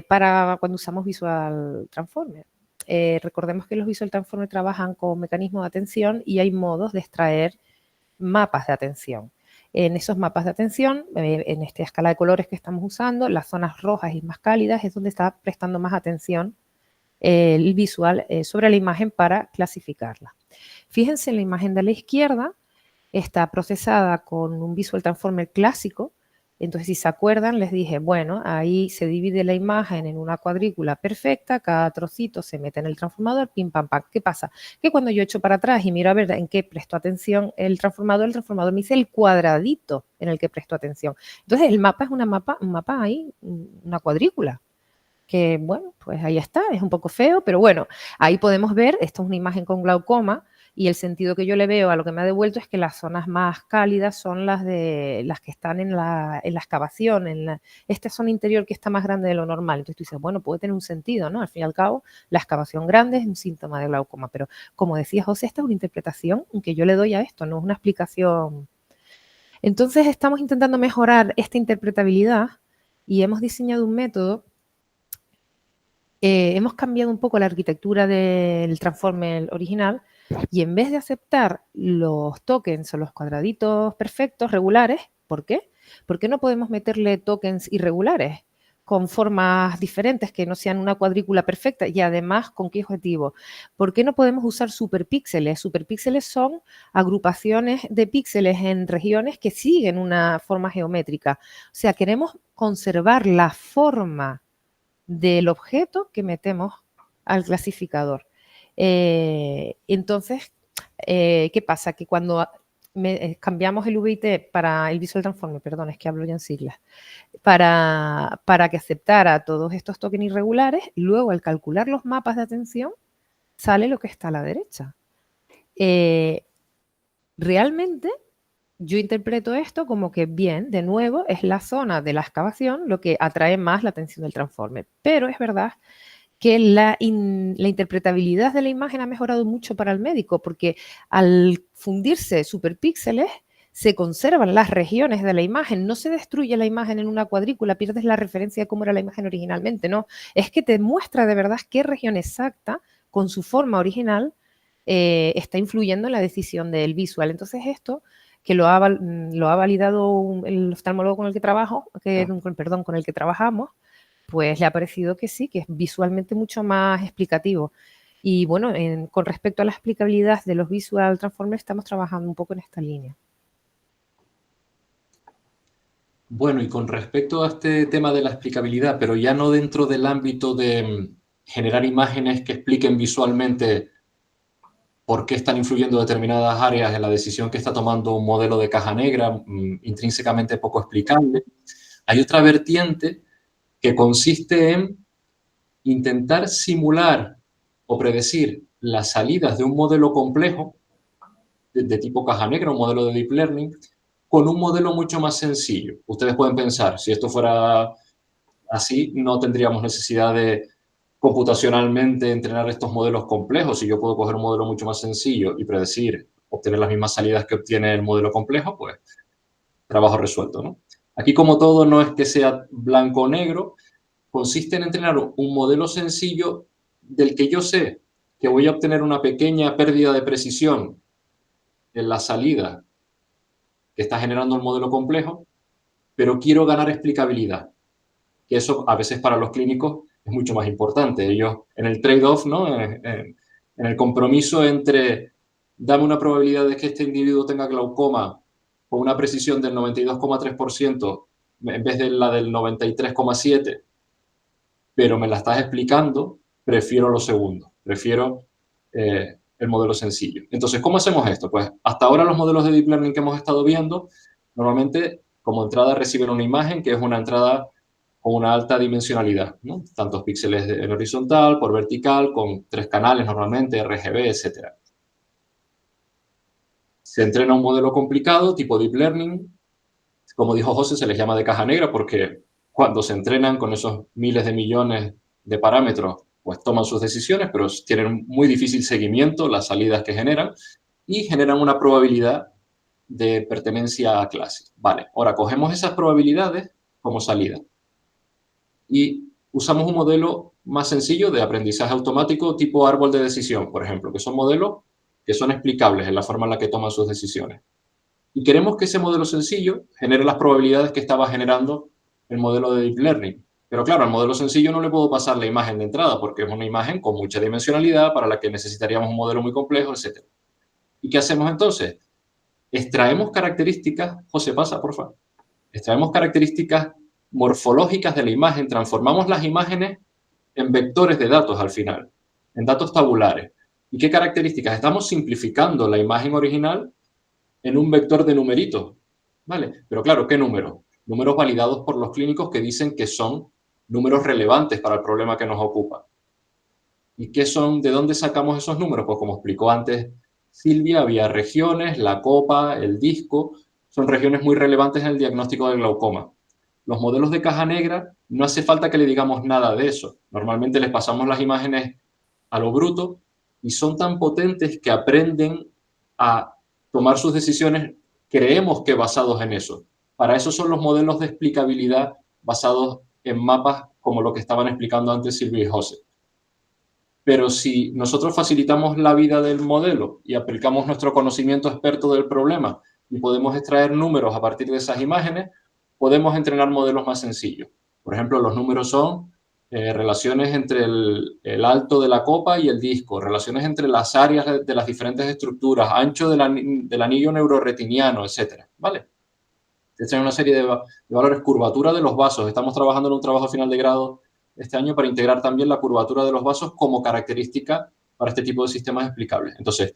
para cuando usamos Visual Transformer. Recordemos que los Visual Transformer trabajan con mecanismos de atención y hay modos de extraer mapas de atención. En esos mapas de atención, en esta escala de colores que estamos usando, las zonas rojas y más cálidas es donde está prestando más atención el visual sobre la imagen para clasificarla. Fíjense en la imagen de la izquierda, está procesada con un Visual Transformer clásico. Entonces, si se acuerdan, les dije, bueno, ahí se divide la imagen en una cuadrícula perfecta, cada trocito se mete en el transformador, pim, pam, pam. ¿Qué pasa? Que cuando yo echo para atrás y miro a ver en qué presto atención el transformador me dice el cuadradito en el que presto atención. Entonces, el mapa es un mapa ahí, una cuadrícula. que bueno, pues ahí está, es un poco feo, pero bueno, ahí podemos ver, esto es una imagen con glaucoma, y el sentido que yo le veo a lo que me ha devuelto es que las zonas más cálidas son las que están en la excavación, esta zona interior que está más grande de lo normal. Entonces tú dices, bueno, puede tener un sentido, ¿no? Al fin y al cabo, la excavación grande es un síntoma de glaucoma, pero como decía José, esta es una interpretación que yo le doy a esto, no es una explicación. Entonces estamos intentando mejorar esta interpretabilidad y hemos diseñado un método. Hemos cambiado un poco la arquitectura del transformer original y en vez de aceptar los tokens o los cuadraditos perfectos, regulares, ¿por qué? ¿Por qué no podemos meterle tokens irregulares con formas diferentes que no sean una cuadrícula perfecta y además con qué objetivo? ¿Por qué no podemos usar superpíxeles? Superpíxeles son agrupaciones de píxeles en regiones que siguen una forma geométrica. O sea, queremos conservar la forma del objeto que metemos al clasificador. Entonces, ¿qué pasa? Que cuando cambiamos el VIT para el Visual Transformer, perdón, es que hablo ya en siglas, para que aceptara todos estos tokens irregulares, luego al calcular los mapas de atención, sale lo que está a la derecha. Realmente, yo interpreto esto como que, bien, de nuevo, es la zona de la excavación lo que atrae más la atención del transformer. Pero es verdad que la interpretabilidad de la imagen ha mejorado mucho para el médico, porque al fundirse superpíxeles, se conservan las regiones de la imagen, no se destruye la imagen en una cuadrícula, pierdes la referencia de cómo era la imagen originalmente, no, es que te muestra de verdad qué región exacta, con su forma original, está influyendo en la decisión del visual. Entonces esto, que lo ha validado el oftalmólogo con el que trabajo, con el que trabajamos, pues le ha parecido que sí, que es visualmente mucho más explicativo. Y bueno, con respecto a la explicabilidad de los Visual Transformers, estamos trabajando un poco en esta línea. Bueno, y con respecto a este tema de la explicabilidad, pero ya no dentro del ámbito de generar imágenes que expliquen visualmente por qué están influyendo determinadas áreas en la decisión que está tomando un modelo de caja negra, intrínsecamente poco explicable, hay otra vertiente que consiste en intentar simular o predecir las salidas de un modelo complejo de tipo caja negra, un modelo de deep learning, con un modelo mucho más sencillo. Ustedes pueden pensar, si esto fuera así, no tendríamos necesidad de computacionalmente entrenar estos modelos complejos. Si yo puedo coger un modelo mucho más sencillo y predecir, obtener las mismas salidas que obtiene el modelo complejo, pues trabajo resuelto, ¿no? Aquí, como todo, no es que sea blanco o negro, consiste en entrenar un modelo sencillo del que yo sé que voy a obtener una pequeña pérdida de precisión en la salida que está generando el modelo complejo, pero quiero ganar explicabilidad. Que eso a veces para los clínicos es mucho más importante. Ellos en el trade-off, ¿no? En el compromiso entre dame una probabilidad de que este individuo tenga glaucoma con una precisión del 92,3% en vez de la del 93,7%, pero me la estás explicando, prefiero lo segundo, prefiero el modelo sencillo. Entonces, ¿cómo hacemos esto? Pues hasta ahora los modelos de Deep Learning que hemos estado viendo, normalmente como entrada reciben una imagen que es una entrada con una alta dimensionalidad, ¿no? Tantos píxeles en horizontal, por vertical, con 3 canales normalmente, RGB, etc. Se entrena un modelo complicado, tipo Deep Learning. Como dijo José, se les llama de caja negra porque cuando se entrenan con esos miles de millones de parámetros, pues toman sus decisiones, pero tienen muy difícil seguimiento las salidas que generan y generan una probabilidad de pertenencia a clase. Vale, ahora cogemos esas probabilidades como salida y usamos un modelo más sencillo de aprendizaje automático tipo árbol de decisión, por ejemplo, que son modelos que son explicables en la forma en la que toman sus decisiones. Y queremos que ese modelo sencillo genere las probabilidades que estaba generando el modelo de Deep Learning. Pero claro, al modelo sencillo no le puedo pasar la imagen de entrada porque es una imagen con mucha dimensionalidad para la que necesitaríamos un modelo muy complejo, etc. ¿Y qué hacemos entonces? Extraemos características, José, pasa, por favor. Extraemos características morfológicas de la imagen, transformamos las imágenes en vectores de datos al final, en datos tabulares. ¿Y qué características? Estamos simplificando la imagen original en un vector de numeritos, ¿vale? Pero claro, ¿qué números? Números validados por los clínicos que dicen que son números relevantes para el problema que nos ocupa. ¿Y qué son? ¿De dónde sacamos esos números? Pues como explicó antes Silvia, había regiones, la copa, el disco, son regiones muy relevantes en el diagnóstico del glaucoma. Los modelos de caja negra, no hace falta que le digamos nada de eso. Normalmente les pasamos las imágenes a lo bruto y son tan potentes que aprenden a tomar sus decisiones, creemos que basados en eso. Para eso son los modelos de explicabilidad basados en mapas como lo que estaban explicando antes Silvia y José. Pero si nosotros facilitamos la vida del modelo y aplicamos nuestro conocimiento experto del problema y podemos extraer números a partir de esas imágenes, podemos entrenar modelos más sencillos. Por ejemplo, los números son relaciones entre el alto de la copa y el disco, relaciones entre las áreas de las diferentes estructuras, ancho del anillo neuroretiniano, etc. ¿Vale? Esta es una serie de valores, curvatura de los vasos. Estamos trabajando en un trabajo final de grado este año para integrar también la curvatura de los vasos como característica para este tipo de sistemas explicables. Entonces,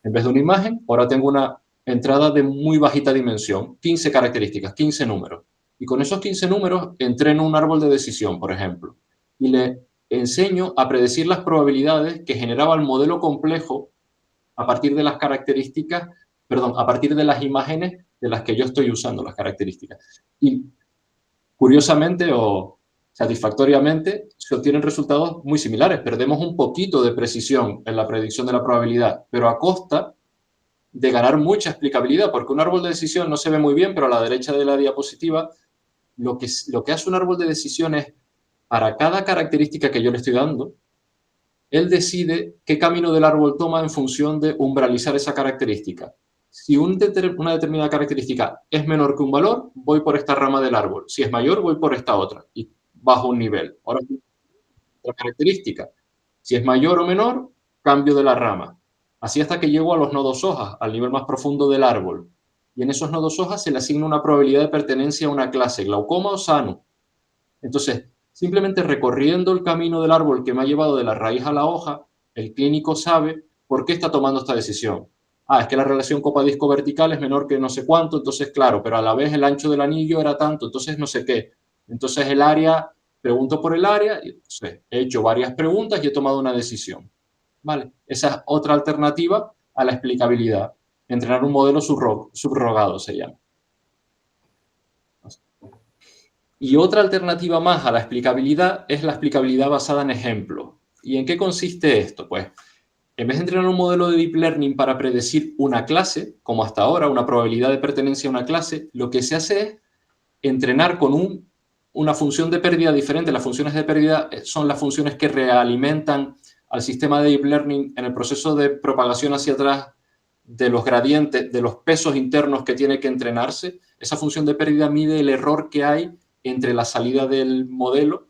en vez de una imagen, ahora tengo una entrada de muy bajita dimensión, 15 características, 15 números. Y con esos 15 números entreno un árbol de decisión, por ejemplo, y le enseño a predecir las probabilidades que generaba el modelo complejo a partir de las características, perdón, a partir de las imágenes de las que yo estoy usando las características. Y curiosamente o satisfactoriamente se obtienen resultados muy similares. Perdemos un poquito de precisión en la predicción de la probabilidad, pero a costa de ganar mucha explicabilidad, porque un árbol de decisión no se ve muy bien, pero a la derecha de la diapositiva lo que hace un árbol de decisión es, para cada característica que yo le estoy dando, él decide qué camino del árbol toma en función de umbralizar esa característica. Si una determinada característica es menor que un valor, voy por esta rama del árbol. Si es mayor, voy por esta otra y bajo un nivel. Ahora, otra característica. Si es mayor o menor, cambio de la rama. Así hasta que llego a los nodos hojas, al nivel más profundo del árbol. Y en esos nodos hojas se le asigna una probabilidad de pertenencia a una clase, glaucoma o sano. Entonces, simplemente recorriendo el camino del árbol que me ha llevado de la raíz a la hoja, el clínico sabe por qué está tomando esta decisión. Es que la relación copa-disco vertical es menor que no sé cuánto, entonces claro, pero a la vez el ancho del anillo era tanto, entonces no sé qué. Entonces el área, pregunto por el área, y entonces he hecho varias preguntas y he tomado una decisión. ¿Vale? Esa es otra alternativa a la explicabilidad. Entrenar un modelo subrogado se llama. Y otra alternativa más a la explicabilidad es la explicabilidad basada en ejemplos. ¿Y en qué consiste esto? Pues, en vez de entrenar un modelo de Deep Learning para predecir una clase, como hasta ahora, una probabilidad de pertenencia a una clase, lo que se hace es entrenar con una función de pérdida diferente. Las funciones de pérdida son las funciones que realimentan al sistema de Deep Learning en el proceso de propagación hacia atrás de los gradientes, de los pesos internos que tiene que entrenarse. Esa función de pérdida mide el error que hay entre la salida del modelo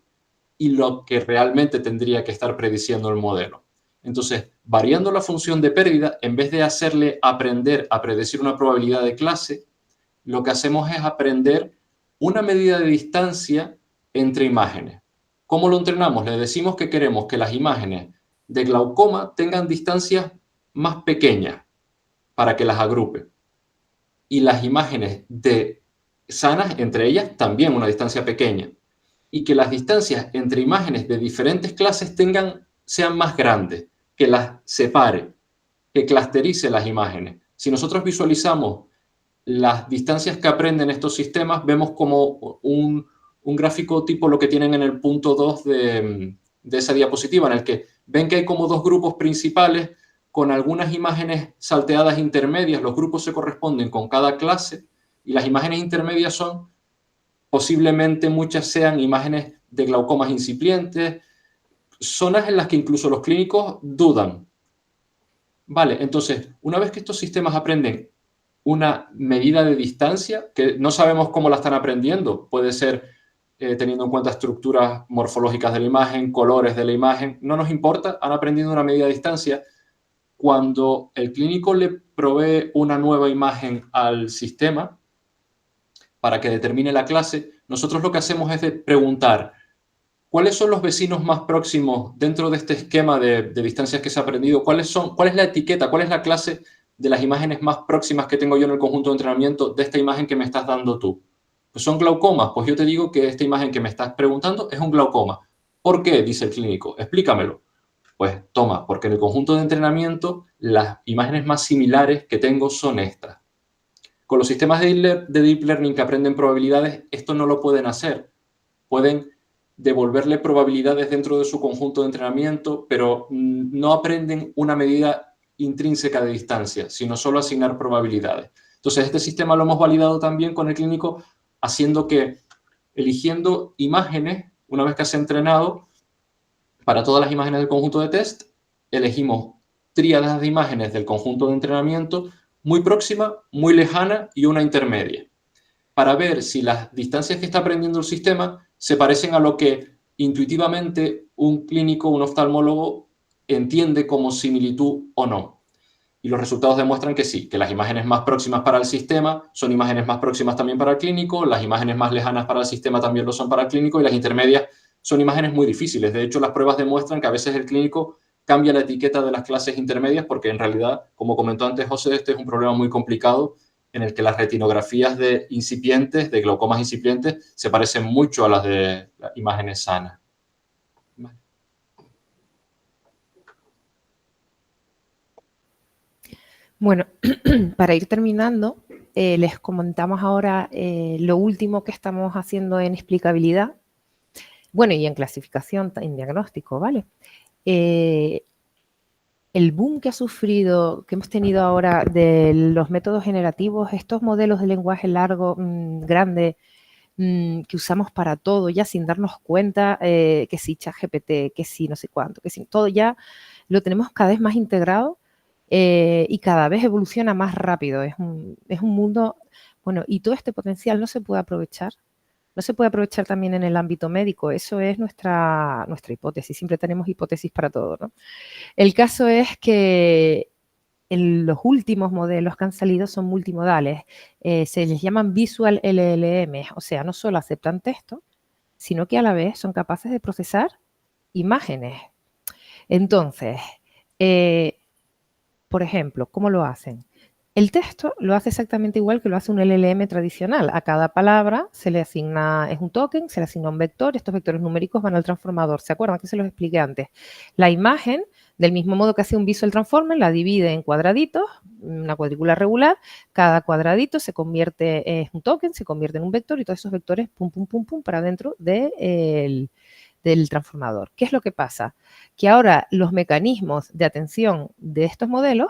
y lo que realmente tendría que estar prediciendo el modelo. Entonces, variando la función de pérdida, en vez de hacerle aprender a predecir una probabilidad de clase, lo que hacemos es aprender una medida de distancia entre imágenes. ¿Cómo lo entrenamos? Le decimos que queremos que las imágenes de glaucoma tengan distancias más pequeñas para que las agrupe. Y las imágenes de sanas, entre ellas, también una distancia pequeña. Y que las distancias entre imágenes de diferentes clases sean más grandes, que las separe, que clusterice las imágenes. Si nosotros visualizamos las distancias que aprenden estos sistemas, vemos como un gráfico tipo lo que tienen en el punto 2 de esa diapositiva, en el que ven que hay como dos grupos principales con algunas imágenes salteadas intermedias. Los grupos se corresponden con cada clase y las imágenes intermedias son, posiblemente muchas sean imágenes de glaucomas incipientes, zonas en las que incluso los clínicos dudan. Vale, entonces, una vez que estos sistemas aprenden una medida de distancia, que no sabemos cómo la están aprendiendo, puede ser teniendo en cuenta estructuras morfológicas de la imagen, colores de la imagen, no nos importa, han aprendido una medida de distancia. Cuando el clínico le provee una nueva imagen al sistema para que determine la clase, nosotros lo que hacemos es preguntar ¿cuáles son los vecinos más próximos dentro de este esquema de distancias que se ha aprendido? ¿Cuál es la etiqueta? ¿Cuál es la clase de las imágenes más próximas que tengo yo en el conjunto de entrenamiento de esta imagen que me estás dando tú? Pues son glaucomas. Pues yo te digo que esta imagen que me estás preguntando es un glaucoma. ¿Por qué? Dice el clínico. Explícamelo. Pues toma, porque en el conjunto de entrenamiento las imágenes más similares que tengo son estas. Con los sistemas de Deep Learning que aprenden probabilidades, esto no lo pueden hacer. Pueden devolverle probabilidades dentro de su conjunto de entrenamiento, pero no aprenden una medida intrínseca de distancia, sino solo asignar probabilidades. Entonces, este sistema lo hemos validado también con el clínico, haciendo que, eligiendo imágenes, una vez que se ha entrenado, para todas las imágenes del conjunto de test, elegimos tríadas de imágenes del conjunto de entrenamiento, muy próxima, muy lejana y una intermedia, para ver si las distancias que está aprendiendo el sistema se parecen a lo que intuitivamente un clínico, un oftalmólogo, entiende como similitud o no. Y los resultados demuestran que sí, que las imágenes más próximas para el sistema son imágenes más próximas también para el clínico, las imágenes más lejanas para el sistema también lo son para el clínico, y las intermedias son imágenes muy difíciles. De hecho, las pruebas demuestran que a veces el clínico cambia la etiqueta de las clases intermedias porque en realidad, como comentó antes José, este es un problema muy complicado en el que las retinografías de incipientes, de glaucomas incipientes, se parecen mucho a las de las imágenes sanas. Bueno, para ir terminando, les comentamos ahora lo último que estamos haciendo en explicabilidad, bueno, y en clasificación, en diagnóstico, ¿vale? El boom que ha sufrido, que hemos tenido ahora de los métodos generativos, estos modelos de lenguaje largo, grande, que usamos para todo, ya sin darnos cuenta, que si ChatGPT, que si no sé cuánto, que si todo ya lo tenemos cada vez más integrado. Y cada vez evoluciona más rápido. Es un mundo, bueno, y todo este potencial no se puede aprovechar. No se puede aprovechar también en el ámbito médico. Eso es nuestra hipótesis. Siempre tenemos hipótesis para todo, ¿no? El caso es que los últimos modelos que han salido son multimodales. Se les llaman Visual LLM, o sea, no solo aceptan texto, sino que a la vez son capaces de procesar imágenes. Entonces, por ejemplo, ¿cómo lo hacen? El texto lo hace exactamente igual que lo hace un LLM tradicional. A cada palabra se le asigna, es un token, se le asigna un vector, estos vectores numéricos van al transformador. ¿Se acuerdan que se los expliqué antes? La imagen, del mismo modo que hace un Visual Transformer, la divide en cuadraditos, una cuadrícula regular, cada cuadradito se convierte en un token, se convierte en un vector y todos esos vectores, pum, pum, pum, pum, para dentro del transformador. ¿Qué es lo que pasa? Que ahora los mecanismos de atención de estos modelos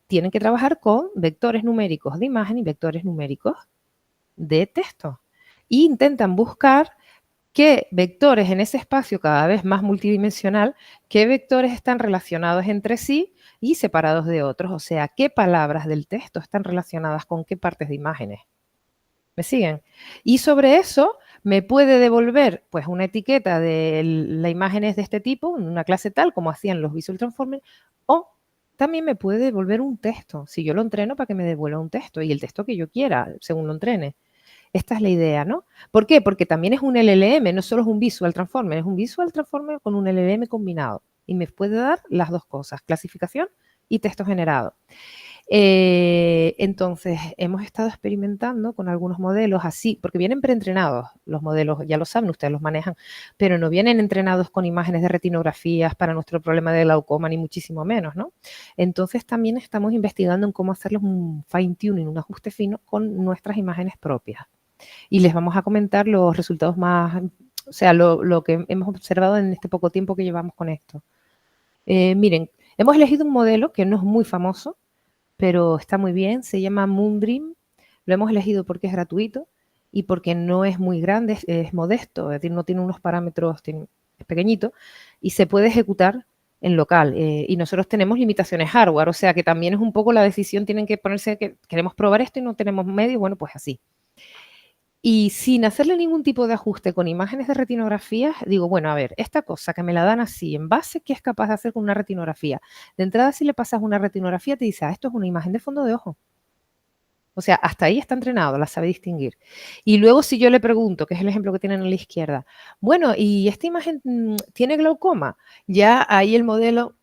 tienen que trabajar con vectores numéricos de imagen y vectores numéricos de texto. E intentan buscar qué vectores en ese espacio cada vez más multidimensional, qué vectores están relacionados entre sí y separados de otros. O sea, qué palabras del texto están relacionadas con qué partes de imágenes. ¿Me siguen? Y sobre eso me puede devolver pues una etiqueta de la imagen es de este tipo, una clase tal, como hacían los Visual Transformers, o también me puede devolver un texto. Si yo lo entreno para que me devuelva un texto y el texto que yo quiera, según lo entrene. Esta es la idea, ¿no? ¿Por qué? Porque también es un LLM, no solo es un Visual Transformer, es un Visual Transformer con un LLM combinado. Y me puede dar las dos cosas, clasificación y texto generado. Entonces, hemos estado experimentando con algunos modelos así, porque vienen preentrenados, los modelos, ya lo saben, ustedes los manejan, pero no vienen entrenados con imágenes de retinografías para nuestro problema de glaucoma, ni muchísimo menos, ¿no? Entonces, también estamos investigando en cómo hacerles un fine-tuning, un ajuste fino con nuestras imágenes propias. Y les vamos a comentar los resultados más, o sea, lo que hemos observado en este poco tiempo que llevamos con esto. Miren, hemos elegido un modelo que no es muy famoso, pero está muy bien, se llama Moondream. Lo hemos elegido porque es gratuito y porque no es muy grande, es modesto, es decir, no tiene unos parámetros, es pequeñito y se puede ejecutar en local. Y nosotros tenemos limitaciones hardware, o sea que también es un poco la decisión, tienen que ponerse que queremos probar esto y no tenemos medios, bueno, pues así. Y sin hacerle ningún tipo de ajuste con imágenes de retinografías, digo, bueno, a ver, esta cosa que me la dan así, en base, ¿qué es capaz de hacer con una retinografía? De entrada, si le pasas una retinografía, te dice, ah, esto es una imagen de fondo de ojo. O sea, hasta ahí está entrenado, la sabe distinguir. Y luego, si yo le pregunto, que es el ejemplo que tienen a la izquierda, bueno, ¿y esta imagen tiene glaucoma? Ya ahí el modelo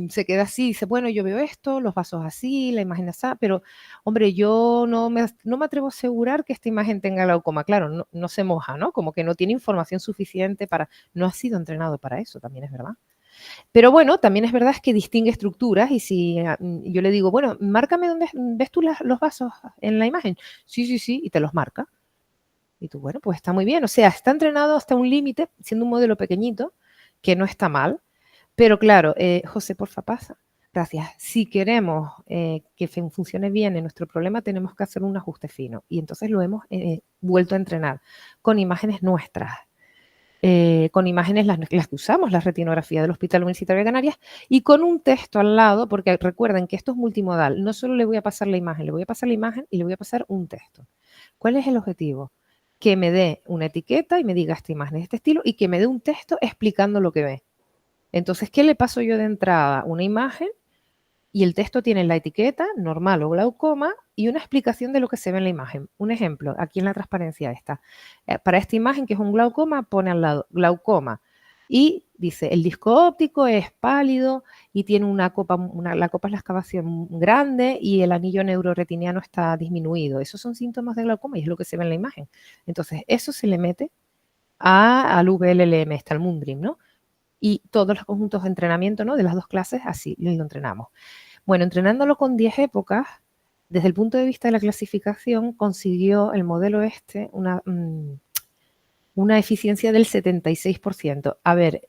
se queda así, dice, bueno, yo veo esto, los vasos así, la imagen así, pero, hombre, yo no me atrevo a asegurar que esta imagen tenga glaucoma. Claro, no se moja, ¿no? Como que no tiene información suficiente para, no ha sido entrenado para eso, también es verdad. Pero bueno, también es verdad que distingue estructuras y si yo le digo, bueno, márcame dónde ves tú los vasos en la imagen. Sí, sí, sí, y te los marca. Y tú, bueno, pues está muy bien. O sea, está entrenado hasta un límite, siendo un modelo pequeñito, que no está mal. Pero claro, José, porfa, pasa. Gracias. Si queremos que funcione bien en nuestro problema, tenemos que hacer un ajuste fino. Y entonces lo hemos vuelto a entrenar con imágenes nuestras, con imágenes las que usamos, la retinografía del Hospital Universitario de Canarias, y con un texto al lado, porque recuerden que esto es multimodal. No solo le voy a pasar la imagen, le voy a pasar la imagen y le voy a pasar un texto. ¿Cuál es el objetivo? Que me dé una etiqueta y me diga esta imagen de este estilo y que me dé un texto explicando lo que ve. Entonces, ¿qué le paso yo de entrada? Una imagen y el texto tiene la etiqueta, normal o glaucoma, y una explicación de lo que se ve en la imagen. Un ejemplo, aquí en la transparencia está. Para esta imagen, que es un glaucoma, pone al lado glaucoma. Y dice, el disco óptico es pálido y tiene una copa, la copa es la excavación grande y el anillo neuroretiniano está disminuido. Esos son síntomas de glaucoma y es lo que se ve en la imagen. Entonces, eso se le mete al VLLM, al Moondream, ¿no? Y todos los conjuntos de entrenamiento, ¿no? De las dos clases, así lo entrenamos. Bueno, entrenándolo con 10 épocas, desde el punto de vista de la clasificación, consiguió el modelo una eficiencia del 76%. A ver,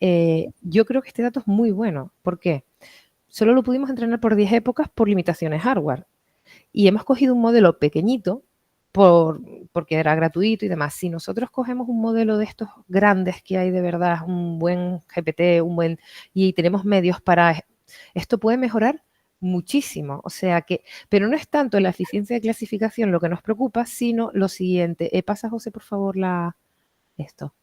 yo creo que este dato es muy bueno. ¿Por qué? Solo lo pudimos entrenar por 10 épocas por limitaciones hardware. Y hemos cogido un modelo pequeñito porque era gratuito y demás. Si nosotros cogemos un modelo de estos grandes que hay de verdad, un buen GPT, y tenemos medios para... Esto puede mejorar muchísimo. O sea que... Pero no es tanto la eficiencia de clasificación lo que nos preocupa, sino lo siguiente. Pasa, José, por favor, esto.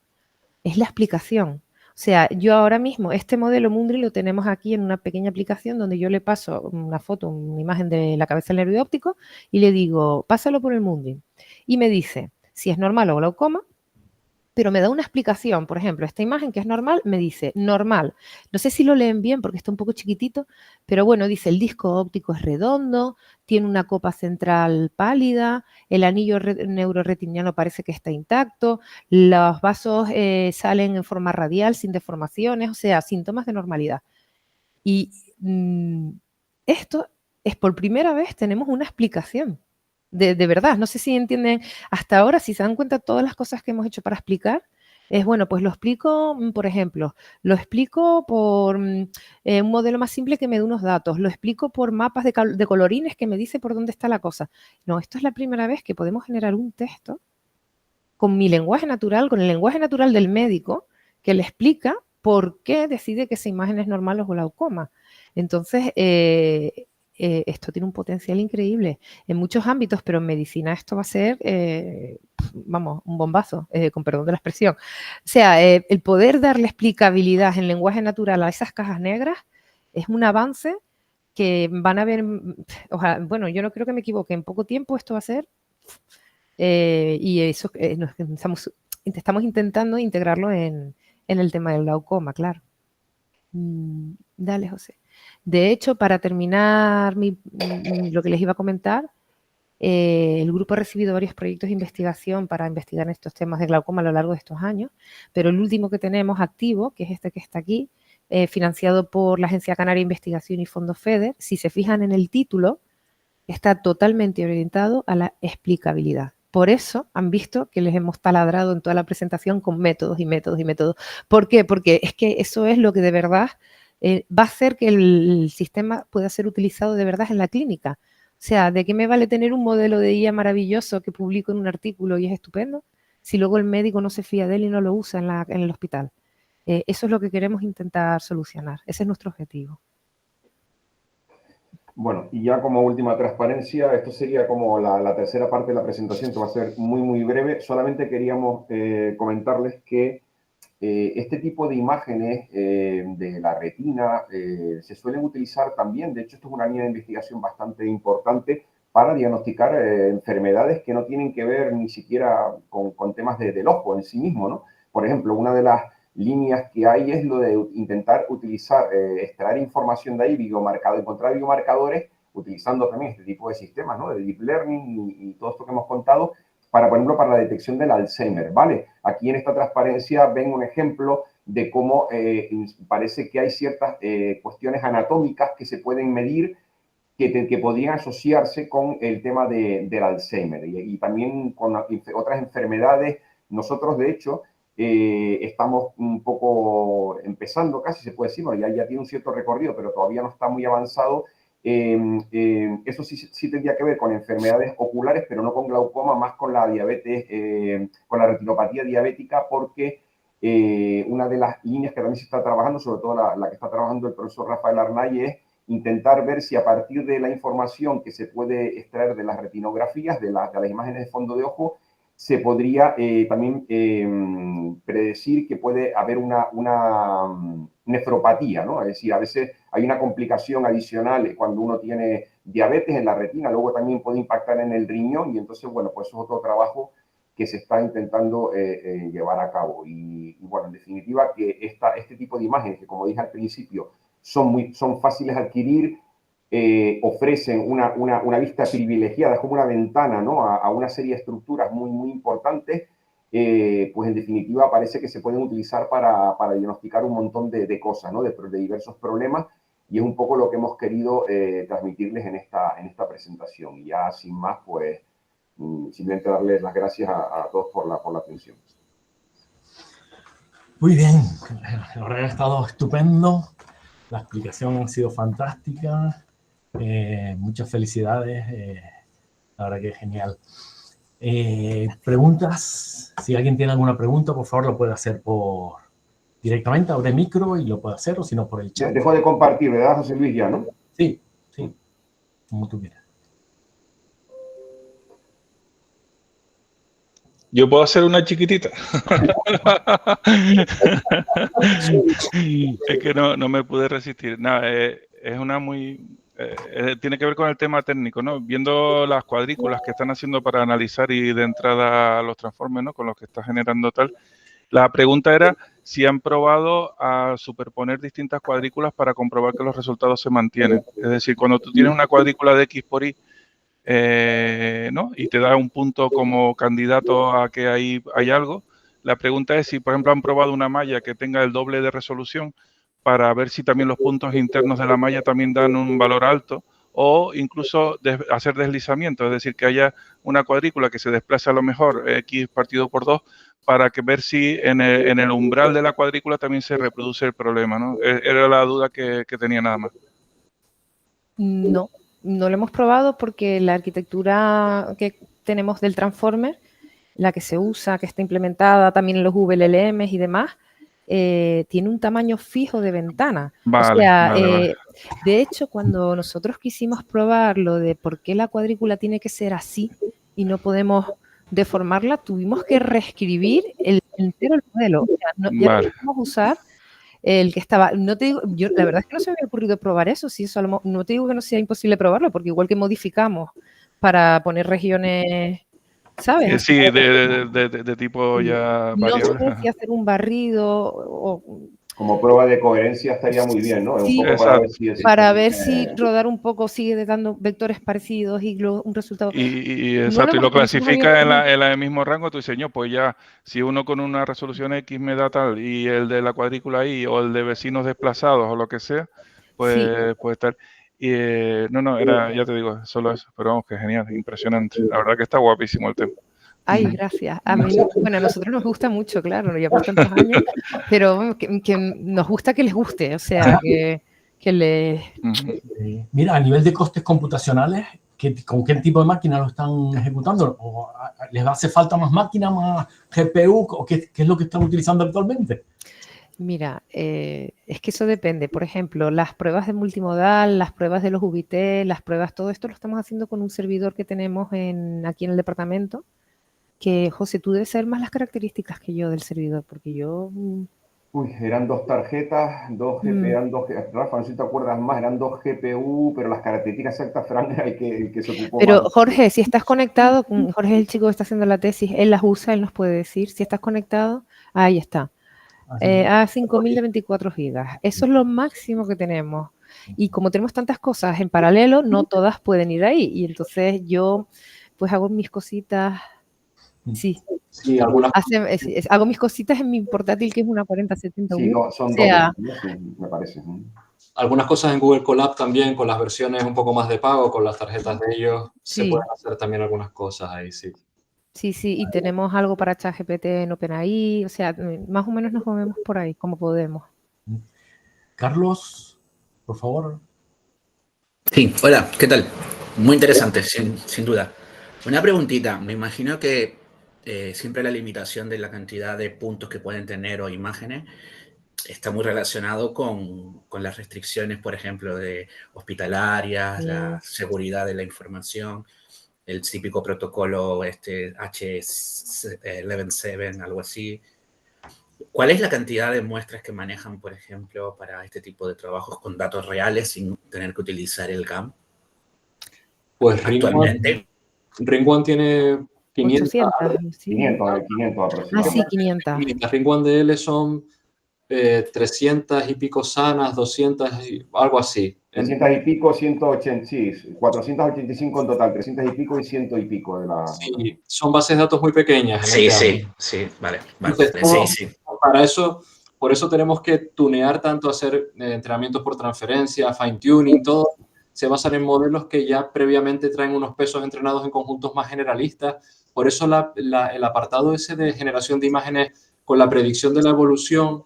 Es la explicación. O sea, yo ahora mismo, este modelo Moondream lo tenemos aquí en una pequeña aplicación donde yo le paso una foto, una imagen de la cabeza del nervio óptico y le digo, pásalo por el Moondream. Y me dice si es normal o glaucoma, pero me da una explicación. Por ejemplo, esta imagen que es normal, me dice normal. No sé si lo leen bien porque está un poco chiquitito, pero bueno, dice el disco óptico es redondo, tiene una copa central pálida, el anillo neuroretiniano parece que está intacto, los vasos salen en forma radial sin deformaciones, o sea, síntomas de normalidad. Y esto es por primera vez tenemos una explicación. De verdad, no sé si entienden hasta ahora, si se dan cuenta de todas las cosas que hemos hecho para explicar, es bueno, pues lo explico, por ejemplo, lo explico por un modelo más simple que me dé unos datos, lo explico por mapas de colorines que me dice por dónde está la cosa. No, esto es la primera vez que podemos generar un texto con mi lenguaje natural, con el lenguaje natural del médico, que le explica por qué decide que esa imagen es normal o glaucoma. Entonces, esto tiene un potencial increíble en muchos ámbitos, pero en medicina esto va a ser, vamos, un bombazo, con perdón de la expresión. O sea, el poder darle explicabilidad en lenguaje natural a esas cajas negras es un avance que van a ver, ojalá, bueno, yo no creo que me equivoque, en poco tiempo esto va a ser, y eso estamos intentando integrarlo en el tema del glaucoma, claro. Dale, José. De hecho, para terminar lo que les iba a comentar, el grupo ha recibido varios proyectos de investigación para investigar estos temas de glaucoma a lo largo de estos años, pero el último que tenemos activo, que es este que está aquí, financiado por la Agencia Canaria de Investigación y Fondo FEDER, si se fijan en el título, está totalmente orientado a la explicabilidad. Por eso han visto que les hemos taladrado en toda la presentación con métodos y métodos y métodos. ¿Por qué? Porque es que eso es lo que de verdad va a hacer que el sistema pueda ser utilizado de verdad en la clínica. O sea, ¿de qué me vale tener un modelo de IA maravilloso que publico en un artículo y es estupendo si luego el médico no se fía de él y no lo usa en el hospital? Eso es lo que queremos intentar solucionar. Ese es nuestro objetivo. Bueno, y ya como última transparencia, esto sería como la tercera parte de la presentación, que va a ser muy, muy breve. Solamente queríamos comentarles que este tipo de imágenes de la retina se suelen utilizar también. De hecho, esto es una línea de investigación bastante importante para diagnosticar enfermedades que no tienen que ver ni siquiera con temas del ojo en sí mismo, ¿no? Por ejemplo, una de las líneas que hay es lo de intentar utilizar, extraer información de ahí, encontrar biomarcadores, utilizando también este tipo de sistemas, ¿no? De deep learning y todo esto que hemos contado, para, por ejemplo, para la detección del Alzheimer, ¿vale? Aquí en esta transparencia ven un ejemplo de cómo parece que hay ciertas cuestiones anatómicas que se pueden medir que podrían asociarse con el tema del Alzheimer y también con otras enfermedades. Nosotros, de hecho, estamos un poco empezando, casi se puede decir, bueno, ya tiene un cierto recorrido, pero todavía no está muy avanzado. Eso sí tendría que ver con enfermedades oculares, pero no con glaucoma, más con la diabetes, con la retinopatía diabética, porque una de las líneas que también se está trabajando, sobre todo la que está trabajando el profesor Rafael Arnay, es intentar ver si a partir de la información que se puede extraer de las retinografías, de las imágenes de fondo de ojo, se podría también predecir que puede haber una nefropatía, ¿no? Es decir, a veces hay una complicación adicional cuando uno tiene diabetes en la retina, luego también puede impactar en el riñón y entonces, bueno, pues eso es otro trabajo que se está intentando llevar a cabo. Y bueno, en definitiva, que este tipo de imágenes, que como dije al principio, son fáciles de adquirir, ofrecen una vista privilegiada, es como una ventana, ¿no? a una serie de estructuras muy, muy importantes, pues en definitiva parece que se pueden utilizar para diagnosticar un montón de cosas, ¿no? de diversos problemas, y es un poco lo que hemos querido transmitirles en esta presentación. Y ya sin más, pues simplemente darles las gracias a todos por la atención. Muy bien, la verdad que ha estado estupendo, la explicación ha sido fantástica, muchas felicidades, la verdad que es genial. Preguntas, si alguien tiene alguna pregunta, por favor lo puede hacer directamente, abre micro y lo puede hacer, o si no por el chat. Dejo de compartir, ¿verdad, José Luis, ya, no? Sí, como tú quieras. Yo puedo hacer una chiquitita. Es que no me pude resistir. Nada, es una tiene que ver con el tema técnico, ¿no? Viendo las cuadrículas que están haciendo para analizar y de entrada los transformes, ¿no? Con los que está generando tal. La pregunta era si han probado a superponer distintas cuadrículas para comprobar que los resultados se mantienen. Es decir, cuando tú tienes una cuadrícula de X por Y, ¿no? Y te da un punto como candidato a que hay algo. La pregunta es si, por ejemplo, han probado una malla que tenga el doble de resolución para ver si también los puntos internos de la malla también dan un valor alto, o incluso hacer deslizamiento, es decir, que haya una cuadrícula que se desplace a lo mejor X partido por 2 para ver si en el umbral de la cuadrícula también se reproduce el problema, ¿no? Era la duda que tenía nada más. No lo hemos probado porque la arquitectura que tenemos del Transformer, la que se usa, que está implementada también en los VLLMs y demás, tiene un tamaño fijo de ventana. Vale, o sea, vale. De hecho, cuando nosotros quisimos probar lo de por qué la cuadrícula tiene que ser así y no podemos deformarla, tuvimos que reescribir entero el modelo. O sea, ya no podemos usar el que estaba, no te digo, yo la verdad es que no se me había ocurrido probar eso, si eso no te digo que no sea imposible probarlo, porque igual que modificamos para poner regiones, ¿sabes? Sí, de tipo ya variable. No sé si hacer un barrido o... Como prueba de coherencia estaría muy bien, ¿no? Sí, un poco para ver si rodar un poco sigue dando vectores parecidos y un resultado. Exacto, y lo clasifica en el mismo rango, tú dices, pues ya, si uno con una resolución X me da tal, y el de la cuadrícula Y, o el de vecinos desplazados, o lo que sea, pues puede estar. Y, era, ya te digo, solo eso, pero vamos, que genial, impresionante. La verdad que está guapísimo el tema. Ay, gracias. A nosotros nos gusta mucho, claro, ya por tantos años, pero que nos gusta que les guste, o sea, que les... Mira, a nivel de costes computacionales, ¿con qué tipo de máquina lo están ejecutando? ¿O les hace falta más máquina, más GPU? ¿O qué es lo que están utilizando actualmente? Mira, es que eso depende. Por ejemplo, las pruebas de multimodal, las pruebas de los UBT, las pruebas, todo esto lo estamos haciendo con un servidor que tenemos aquí en el departamento. Que, José, tú debes saber más las características que yo del servidor, porque yo... Uy, eran 2 tarjetas, 2 GPU, eran 2... Rafa, no sé si te acuerdas más, eran 2 GPU, pero las características exactas, Fran, era el que se ocupó Pero, más. Jorge, si estás conectado, Jorge es el chico que está haciendo la tesis, él las usa, él nos puede decir. Si estás conectado, ahí está. A 5.000 de 24 gigas. Eso es lo máximo que tenemos. Y como tenemos tantas cosas en paralelo, no todas pueden ir ahí. Y entonces yo pues hago mis cositas. Sí, Sí, algunas hago mis cositas en mi portátil, que es una 4070 Sí, U. son O sea, dos, sí, me parece. algunas cosas en Google Colab también, con las versiones un poco más de pago, con las tarjetas de ellos, se Sí. pueden hacer también algunas cosas ahí, sí. Sí, y tenemos algo para ChatGPT en OpenAI, o sea, más o menos nos movemos por ahí, como podemos. Carlos, por favor. Sí, hola, ¿qué tal? Muy interesante, sin duda. Una preguntita, me imagino que siempre la limitación de la cantidad de puntos que pueden tener o imágenes está muy relacionado con las restricciones, por ejemplo, de hospitalarias, la seguridad de la información, el típico protocolo H117, algo así. ¿Cuál es la cantidad de muestras que manejan, por ejemplo, para este tipo de trabajos con datos reales sin tener que utilizar el GAM? Pues Actualmente. Ring One tiene 500. 800, sí. 500 aproximadamente. Ah, sí, 500. Ring One de L son 300 y pico sanas, 200, algo así. 300 y pico, 180, sí, 485 en total, 300 y pico y 100 y pico de la... Sí, son bases de datos muy pequeñas. Sí, vale. Entonces, Sí. Para eso, por eso tenemos que tunear tanto, hacer entrenamientos por transferencia, fine tuning, todo se basan en modelos que ya previamente traen unos pesos entrenados en conjuntos más generalistas. Por eso el apartado ese de generación de imágenes con la predicción de la evolución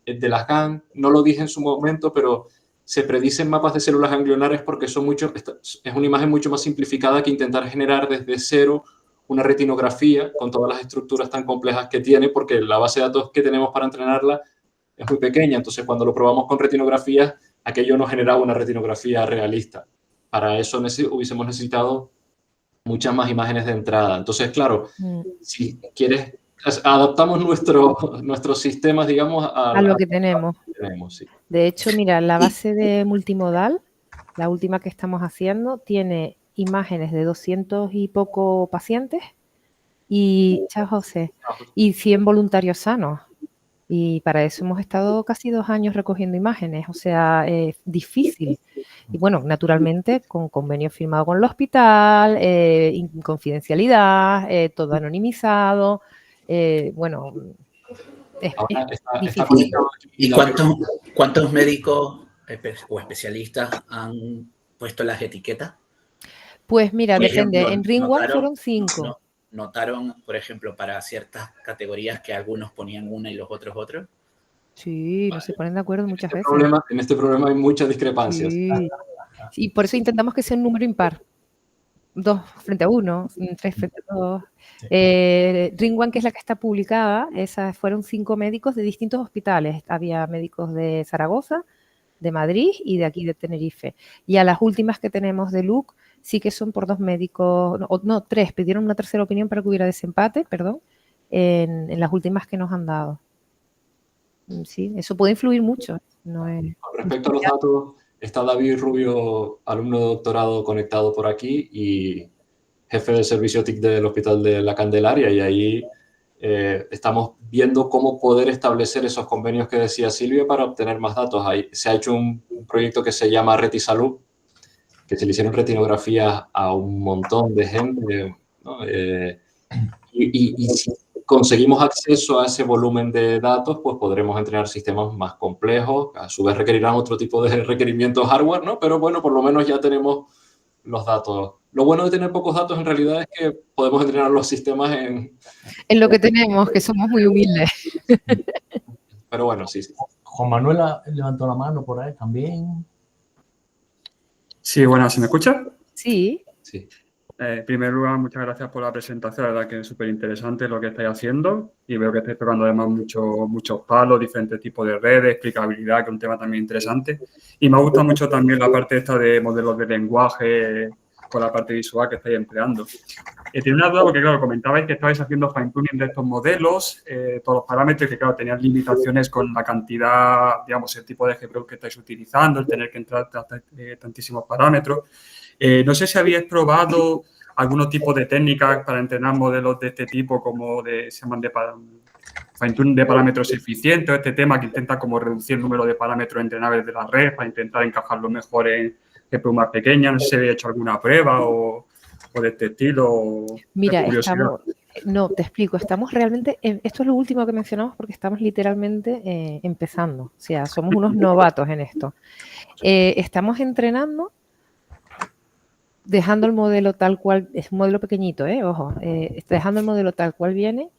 de las GAN, no lo dije en su momento, pero se predicen mapas de células ganglionares porque es una imagen mucho más simplificada que intentar generar desde cero una retinografía con todas las estructuras tan complejas que tiene, porque la base de datos que tenemos para entrenarla es muy pequeña. Entonces, cuando lo probamos con retinografías, aquello no generaba una retinografía realista. Para eso hubiésemos necesitado muchas más imágenes de entrada. Entonces, claro, si quieres, adaptamos nuestros sistemas, digamos, a lo que tenemos. Sí. De hecho, mira, la base de multimodal, la última que estamos haciendo, tiene imágenes de 200 y poco pacientes y, chao José, y 100 voluntarios sanos. Y para eso hemos estado casi 2 años recogiendo imágenes, o sea, es difícil. Y bueno, naturalmente con convenio firmado con el hospital, confidencialidad, todo anonimizado, bueno, es difícil. ¿Y cuántos médicos o especialistas han puesto las etiquetas? Pues mira, Por depende. ejemplo, En Ring One fueron 5. ¿Notaron, por ejemplo, para ciertas categorías que algunos ponían una y los otros otra? Sí, no se ponen de acuerdo muchas veces. En este problema hay muchas discrepancias. Sí. Y por eso intentamos que sea un número impar. 2 frente a 1, 3 frente a 2. Ring One, que es la que está publicada, esas fueron 5 médicos de distintos hospitales. Había médicos de Zaragoza, de Madrid y de aquí de Tenerife. Y a las últimas que tenemos de Luc, sí que son por 2 médicos, no, 3, pidieron una tercera opinión para que hubiera desempate, perdón, en las últimas que nos han dado. Sí, eso puede influir mucho. No es... Con respecto a los datos, está David Rubio, alumno de doctorado conectado por aquí y jefe del servicio TIC del Hospital de la Candelaria, y ahí estamos viendo cómo poder establecer esos convenios que decía Silvia para obtener más datos. Ahí se ha hecho un proyecto que se llama RetiSalud, que se le hicieron retinografías a un montón de gente, ¿no? Y si conseguimos acceso a ese volumen de datos, pues podremos entrenar sistemas más complejos, a su vez requerirán otro tipo de requerimientos hardware, ¿no? Pero bueno, por lo menos ya tenemos los datos. Lo bueno de tener pocos datos en realidad es que podemos entrenar los sistemas en lo que tenemos, que somos muy humildes. Pero bueno, sí. Juan Manuel levantó la mano por ahí también. Sí, bueno, ¿se me escucha? Sí. En primer lugar, muchas gracias por la presentación, la verdad que es súper interesante lo que estáis haciendo y veo que estáis tocando además muchos palos, diferentes tipos de redes, explicabilidad, que es un tema también interesante. Y me gusta mucho también la parte esta de modelos de lenguaje con la parte visual que estáis empleando. Tenía una duda porque, claro, comentabais que estabais haciendo fine-tuning de estos modelos, todos los parámetros, que, claro, tenían limitaciones con la cantidad, digamos, el tipo de GPU que estáis utilizando, el tener que entrar tantísimos parámetros. No sé si habíais probado algún tipo de técnicas para entrenar modelos de este tipo, como se llaman fine-tune de parámetros eficientes, este tema que intenta como reducir el número de parámetros entrenables de la red para intentar encajarlo mejor en GPU más pequeñas. No sé si había hecho alguna prueba o de este estilo. Mira, De curiosidad. no, te explico, estamos realmente, esto es lo último que mencionamos porque estamos literalmente empezando, o sea, somos unos novatos en esto. Estamos entrenando, dejando el modelo tal cual, es un modelo pequeñito, ojo, dejando el modelo tal cual viene,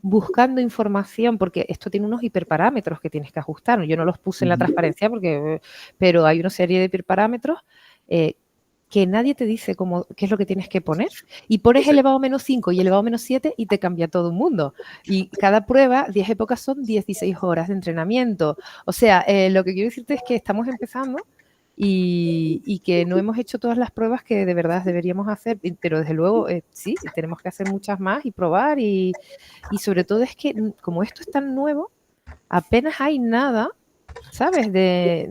buscando información, porque esto tiene unos hiperparámetros que tienes que ajustar. Yo no los puse en la transparencia, pero hay una serie de hiperparámetros que nadie te dice qué es lo que tienes que poner. Y pones elevado menos 5 y elevado menos 7 y te cambia todo el mundo. Y cada prueba, 10 épocas son 16 horas de entrenamiento. O sea, lo que quiero decirte es que estamos empezando y que no hemos hecho todas las pruebas que de verdad deberíamos hacer, pero desde luego sí, tenemos que hacer muchas más y probar y sobre todo es que como esto es tan nuevo, apenas hay nada, ¿sabes?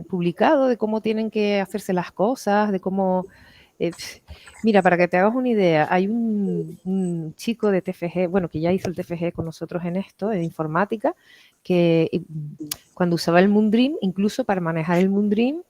Publicado de cómo tienen que hacerse las cosas, de cómo... mira, para que te hagas una idea, hay un chico de TFG, bueno, que ya hizo el TFG con nosotros en esto, de informática, que cuando usaba el Moondream, incluso para manejar el Moondream,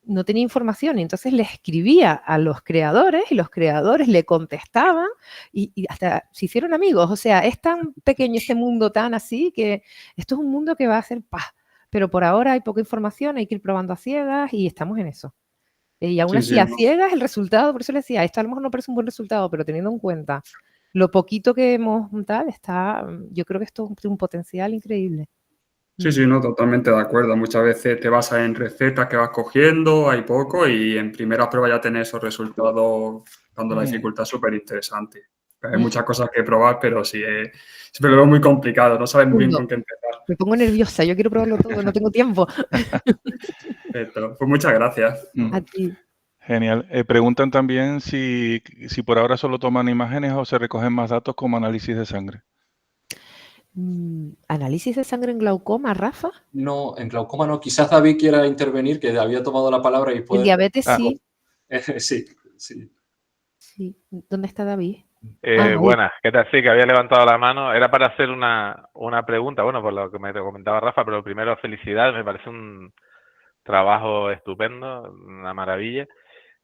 no tenía información y entonces le escribía a los creadores y los creadores le contestaban y hasta se hicieron amigos. O sea, es tan pequeño este mundo tan así que esto es un mundo que va a ser paz. Pero por ahora hay poca información, hay que ir probando a ciegas y estamos en eso. Y aún así, a ciegas el resultado, por eso le decía, esto a lo mejor no parece un buen resultado, pero teniendo en cuenta lo poquito que hemos tal, yo creo que esto tiene un potencial increíble. Sí, no, totalmente de acuerdo. Muchas veces te basas en recetas que vas cogiendo, hay poco, y en primera prueba ya tenés esos resultados dando la dificultad súper interesante. Hay muchas cosas que probar, pero sí, siempre lo veo muy complicado, no sabes muy bien con qué empezar. Me pongo nerviosa, yo quiero probarlo todo, no tengo tiempo. Perfecto. Pues muchas gracias. A ti. Genial. Preguntan también si por ahora solo toman imágenes o se recogen más datos como análisis de sangre. ¿Análisis de sangre en glaucoma, Rafa? No, en glaucoma no. Quizás David quiera intervenir, que había tomado la palabra y puede... En diabetes sí. Sí. Sí. ¿Dónde está David? Buenas, ¿qué tal? Sí, que había levantado la mano. Era para hacer una pregunta, bueno, por lo que me comentaba Rafa, pero primero felicidades, me parece un trabajo estupendo, una maravilla.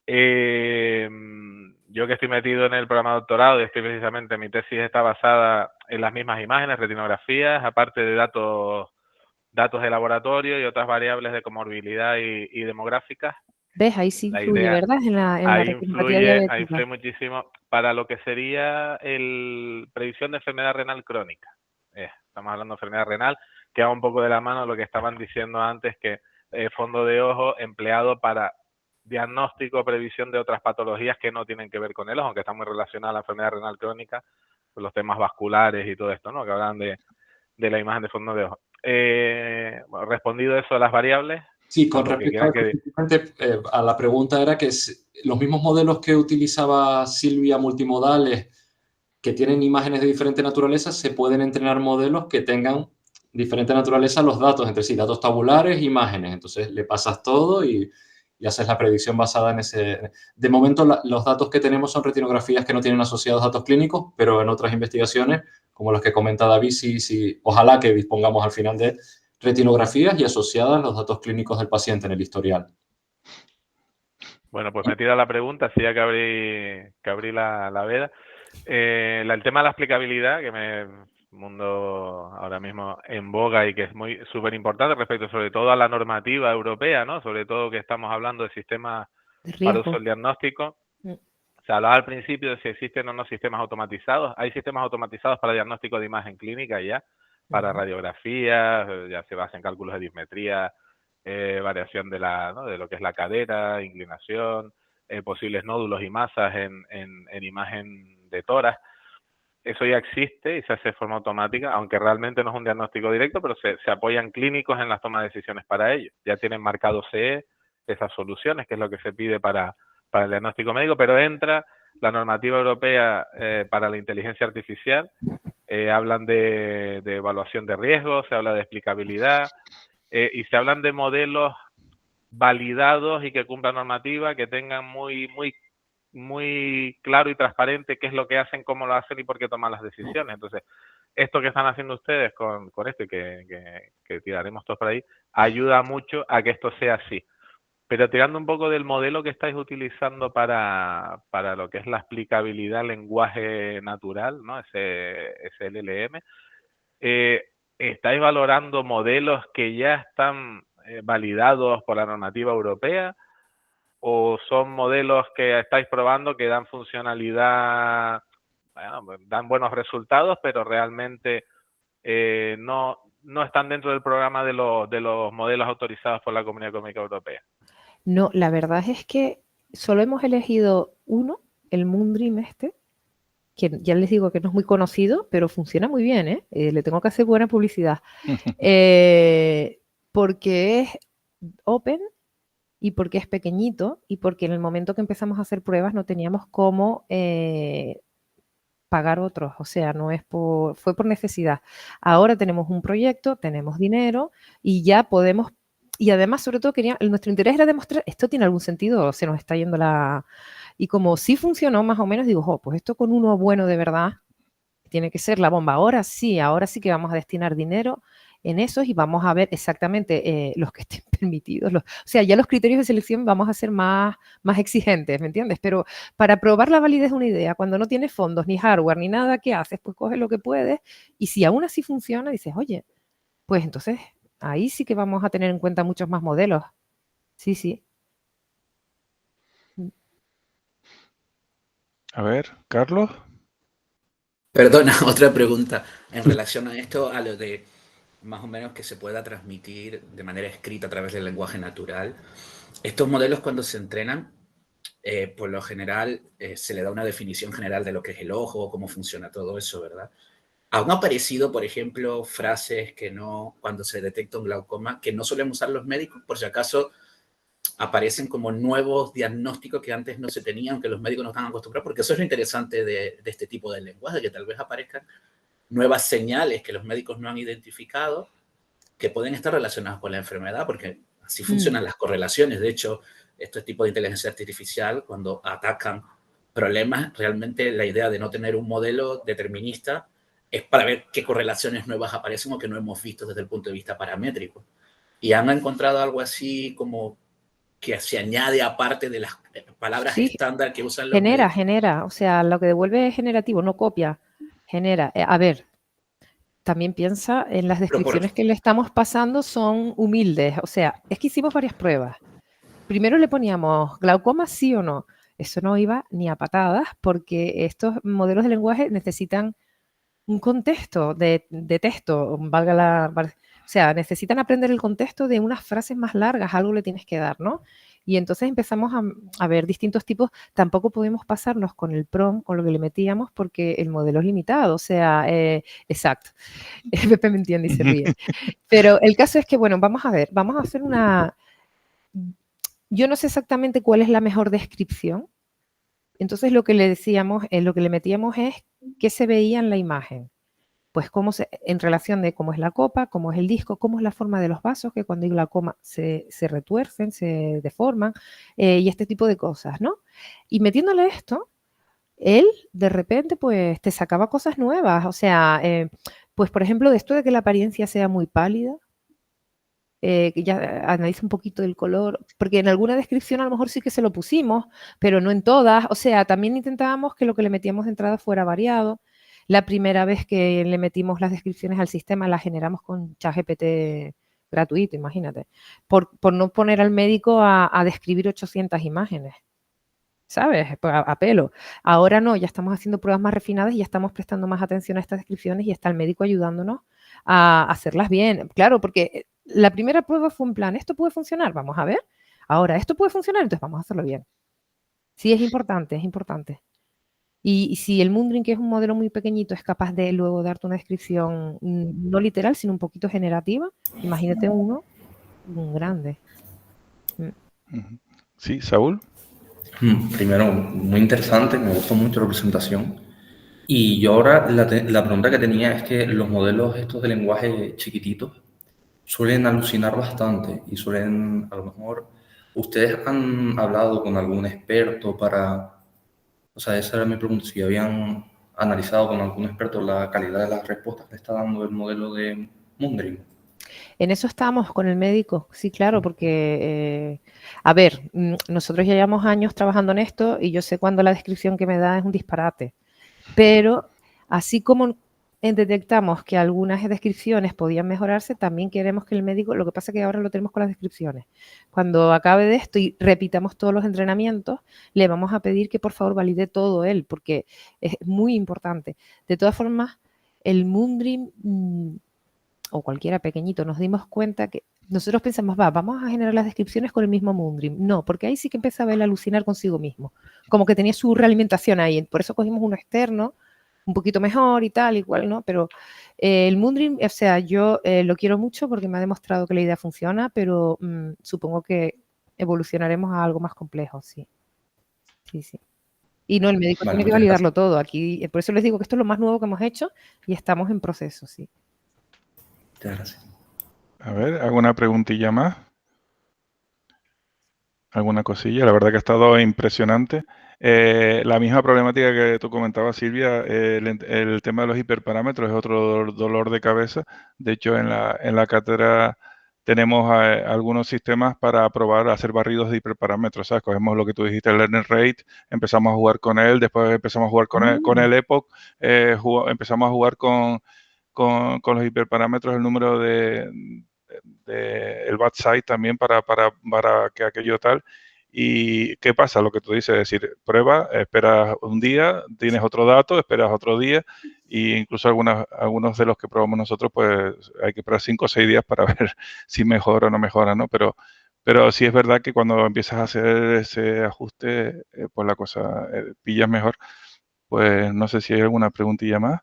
Yo que estoy metido en el programa de doctorado y estoy precisamente, mi tesis está basada en las mismas imágenes, retinografías, aparte de datos de laboratorio y otras variables de comorbilidad y demográficas. ¿Ves? Ahí sí influye, ¿verdad? En la retinopatía diabética. Ahí influye muchísimo para lo que sería previsión de enfermedad renal crónica. Estamos hablando de enfermedad renal, que va un poco de la mano de lo que estaban diciendo antes, que fondo de ojo empleado para diagnóstico o previsión de otras patologías que no tienen que ver con el ojo, aunque está muy relacionada a la enfermedad renal crónica, con los temas vasculares y todo esto, ¿no? Que hablan de la imagen de fondo de ojo. Bueno, respondido eso a las variables. Sí, con respecto a la pregunta era que los mismos modelos que utilizaba Silvia multimodales, que tienen imágenes de diferente naturaleza, se pueden entrenar modelos que tengan diferente naturaleza los datos entre sí, datos tabulares, imágenes. Entonces le pasas todo y haces la predicción basada en ese... De momento los datos que tenemos son retinografías que no tienen asociados datos clínicos, pero en otras investigaciones, como las que comenta David, sí, ojalá que dispongamos al final de retinografías y asociadas los datos clínicos del paciente en el historial. Bueno, pues metida la pregunta, sí, ya que abrí la veda. El tema de la explicabilidad, que mundo ahora mismo en boga y que es súper importante respecto sobre todo a la normativa europea, ¿no? Sobre todo que estamos hablando de sistemas para uso del diagnóstico. Se hablaba al principio de si existen o no sistemas automatizados. Hay sistemas automatizados para diagnóstico de imagen clínica ya, para radiografías, ya se basa en cálculos de dismetría, variación de lo que es la cadera, inclinación, posibles nódulos y masas en imagen de tórax. Eso ya existe y se hace de forma automática, aunque realmente no es un diagnóstico directo, pero se apoyan clínicos en las tomas de decisiones para ello. Ya tienen marcado CE esas soluciones, que es lo que se pide para el diagnóstico médico, pero entra la normativa europea para la inteligencia artificial, hablan de evaluación de riesgos, se habla de explicabilidad y se hablan de modelos validados y que cumplan normativa, que tengan muy claro y transparente qué es lo que hacen, cómo lo hacen y por qué toman las decisiones. Entonces, esto que están haciendo ustedes con esto y que tiraremos todos por ahí, ayuda mucho a que esto sea así. Pero tirando un poco del modelo que estáis utilizando para lo que es la explicabilidad en lenguaje natural, ¿no? ese LLM, ¿estáis valorando modelos que ya están validados por la normativa europea? ¿O son modelos que estáis probando que dan funcionalidad, bueno, dan buenos resultados, pero realmente no están dentro del programa de los modelos autorizados por la Comunidad Económica Europea? No, la verdad es que solo hemos elegido uno, el Moondream este, que ya les digo que no es muy conocido, pero funciona muy bien, ¿eh? Le tengo que hacer buena publicidad. Porque es open y porque es pequeñito y porque en el momento que empezamos a hacer pruebas no teníamos cómo pagar otros, o sea, fue por necesidad. Ahora tenemos un proyecto, tenemos dinero y ya podemos, y además sobre todo nuestro interés era demostrar, esto tiene algún sentido, se nos está yendo y como sí funcionó más o menos, digo, pues esto con uno bueno de verdad tiene que ser la bomba. Ahora sí que vamos a destinar dinero en esos y vamos a ver exactamente los que estén permitidos. O sea, ya los criterios de selección vamos a ser más exigentes, ¿me entiendes? Pero para probar la validez de una idea, cuando no tienes fondos, ni hardware, ni nada, ¿qué haces? Pues coges lo que puedes y si aún así funciona, dices, oye, pues entonces ahí sí que vamos a tener en cuenta muchos más modelos. Sí, sí. A ver, Carlos. Perdona, otra pregunta. En relación a esto, a lo de más o menos que se pueda transmitir de manera escrita a través del lenguaje natural. Estos modelos cuando se entrenan, por lo general se le da una definición general de lo que es el ojo, cómo funciona todo eso, ¿verdad? ¿Han aparecido, por ejemplo, frases que no, cuando se detecta un glaucoma, que no suelen usar los médicos? Por si acaso aparecen como nuevos diagnósticos que antes no se tenían, que los médicos no están acostumbrados, porque eso es lo interesante de este tipo de lenguaje, que tal vez aparezcan nuevas señales que los médicos no han identificado, que pueden estar relacionadas con la enfermedad, porque así funcionan las correlaciones. De hecho, este tipo de inteligencia artificial, cuando atacan problemas, realmente la idea de no tener un modelo determinista es para ver qué correlaciones nuevas aparecen o que no hemos visto desde el punto de vista paramétrico. Y han encontrado algo así como que se añade aparte de las palabras estándar que usan los médicos. Genera, o sea, lo que devuelve es generativo, no copia, genera. A ver, también piensa en las descripciones que le estamos pasando son humildes, o sea, es que hicimos varias pruebas. Primero le poníamos glaucoma sí o no, eso no iba ni a patadas porque estos modelos de lenguaje necesitan un contexto de texto, o sea, necesitan aprender el contexto de unas frases más largas, algo le tienes que dar, ¿no? Y entonces empezamos a ver distintos tipos. Tampoco podemos pasarnos con el prompt, con lo que le metíamos, porque el modelo es limitado. O sea, exacto. Pepe me entiende y se ríe. Pero el caso es que, bueno, vamos a ver, vamos a hacer una... Yo no sé exactamente cuál es la mejor descripción. Entonces lo que le decíamos, lo que le metíamos es qué se veía en la imagen. Pues en relación de cómo es la copa, cómo es el disco, cómo es la forma de los vasos, que cuando hay glaucoma se retuercen, se deforman, y este tipo de cosas, ¿no? Y metiéndole esto, él de repente pues te sacaba cosas nuevas, o sea, pues por ejemplo de esto de que la apariencia sea muy pálida, que ya analiza un poquito el color, porque en alguna descripción a lo mejor sí que se lo pusimos, pero no en todas, o sea, también intentábamos que lo que le metíamos de entrada fuera variado. La primera vez que le metimos las descripciones al sistema las generamos con ChatGPT gratuito, imagínate, por no poner al médico a describir 800 imágenes, ¿sabes? A pelo. Ahora no, ya estamos haciendo pruebas más refinadas y ya estamos prestando más atención a estas descripciones y está el médico ayudándonos a hacerlas bien. Claro, porque la primera prueba fue en plan, ¿esto puede funcionar? Vamos a ver. Ahora, ¿esto puede funcionar? Entonces vamos a hacerlo bien. Sí, es importante, es importante. Y si el Moondream, que es un modelo muy pequeñito, es capaz de luego darte una descripción no literal, sino un poquito generativa, imagínate uno grande. Sí, Saúl. Primero, muy interesante, me gustó mucho la presentación. Y yo ahora la pregunta que tenía es que los modelos estos de lenguaje chiquititos suelen alucinar bastante y suelen, a lo mejor, ¿ustedes han hablado con algún experto para, o sea, esa era mi pregunta, si habían analizado con algún experto la calidad de las respuestas que está dando el modelo de Moondream? En eso estamos con el médico, sí, claro, porque, a ver, nosotros ya llevamos años trabajando en esto y yo sé cuando la descripción que me da es un disparate, pero así como detectamos que algunas descripciones podían mejorarse, también queremos que el médico, lo que pasa es que ahora lo tenemos con las descripciones. Cuando acabe de esto y repitamos todos los entrenamientos, le vamos a pedir que por favor valide todo él, porque es muy importante. De todas formas, el Moondream o cualquiera pequeñito, nos dimos cuenta que nosotros pensamos, vamos a generar las descripciones con el mismo Moondream. No, porque ahí sí que empezaba él a alucinar consigo mismo, como que tenía su realimentación ahí. Por eso cogimos uno externo, un poquito mejor y tal, igual, ¿no? Pero el Moondream, o sea, yo lo quiero mucho porque me ha demostrado que la idea funciona, pero supongo que evolucionaremos a algo más complejo, sí. Sí, sí. Y no, el médico tiene que validarlo todo. Aquí, por eso les digo que esto es lo más nuevo que hemos hecho y estamos en proceso, sí. Muchas gracias. A ver, ¿alguna preguntilla más? ¿Alguna cosilla? La verdad que ha estado impresionante. La misma problemática que tú comentabas, Silvia, el tema de los hiperparámetros es otro dolor de cabeza. De hecho, en la cátedra tenemos algunos sistemas para probar a hacer barridos de hiperparámetros. ¿Sabes? Cogemos lo que tú dijiste, el learning rate, empezamos a jugar con él, después empezamos a jugar con el epoch, empezamos a jugar con los hiperparámetros, el número de el batch size también para que aquello tal. ¿Y qué pasa? Lo que tú dices, es decir, prueba, esperas un día, tienes otro dato, esperas otro día, e incluso algunos de los que probamos nosotros, pues hay que esperar 5 o 6 días para ver si mejora o no mejora, ¿no? Pero sí es verdad que cuando empiezas a hacer ese ajuste, pues la cosa pillas mejor. Pues no sé si hay alguna preguntilla más.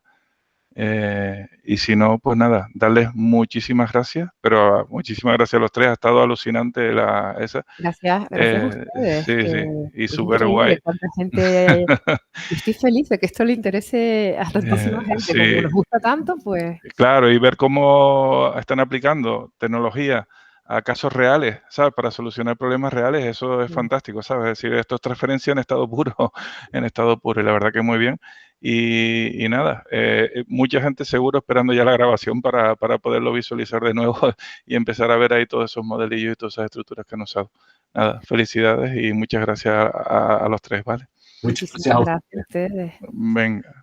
Y si no, pues nada, darles muchísimas gracias, pero muchísimas gracias a los tres, ha estado alucinante esa. Gracias a ustedes. Sí, sí, y es súper increíble guay. cuánta gente. Estoy feliz de que esto le interese a tantísima gente. Sí. Como nos gusta tanto, pues. Claro, y ver cómo están aplicando tecnología a casos reales, ¿sabes? Para solucionar problemas reales, eso es fantástico, ¿sabes? Es decir, esto es transferencia en estado puro, y la verdad que muy bien. Y nada, mucha gente seguro esperando ya la grabación para poderlo visualizar de nuevo y empezar a ver ahí todos esos modelillos y todas esas estructuras que han usado. Nada, felicidades y muchas gracias a los tres, ¿vale? Muchísimas gracias a ustedes. Venga.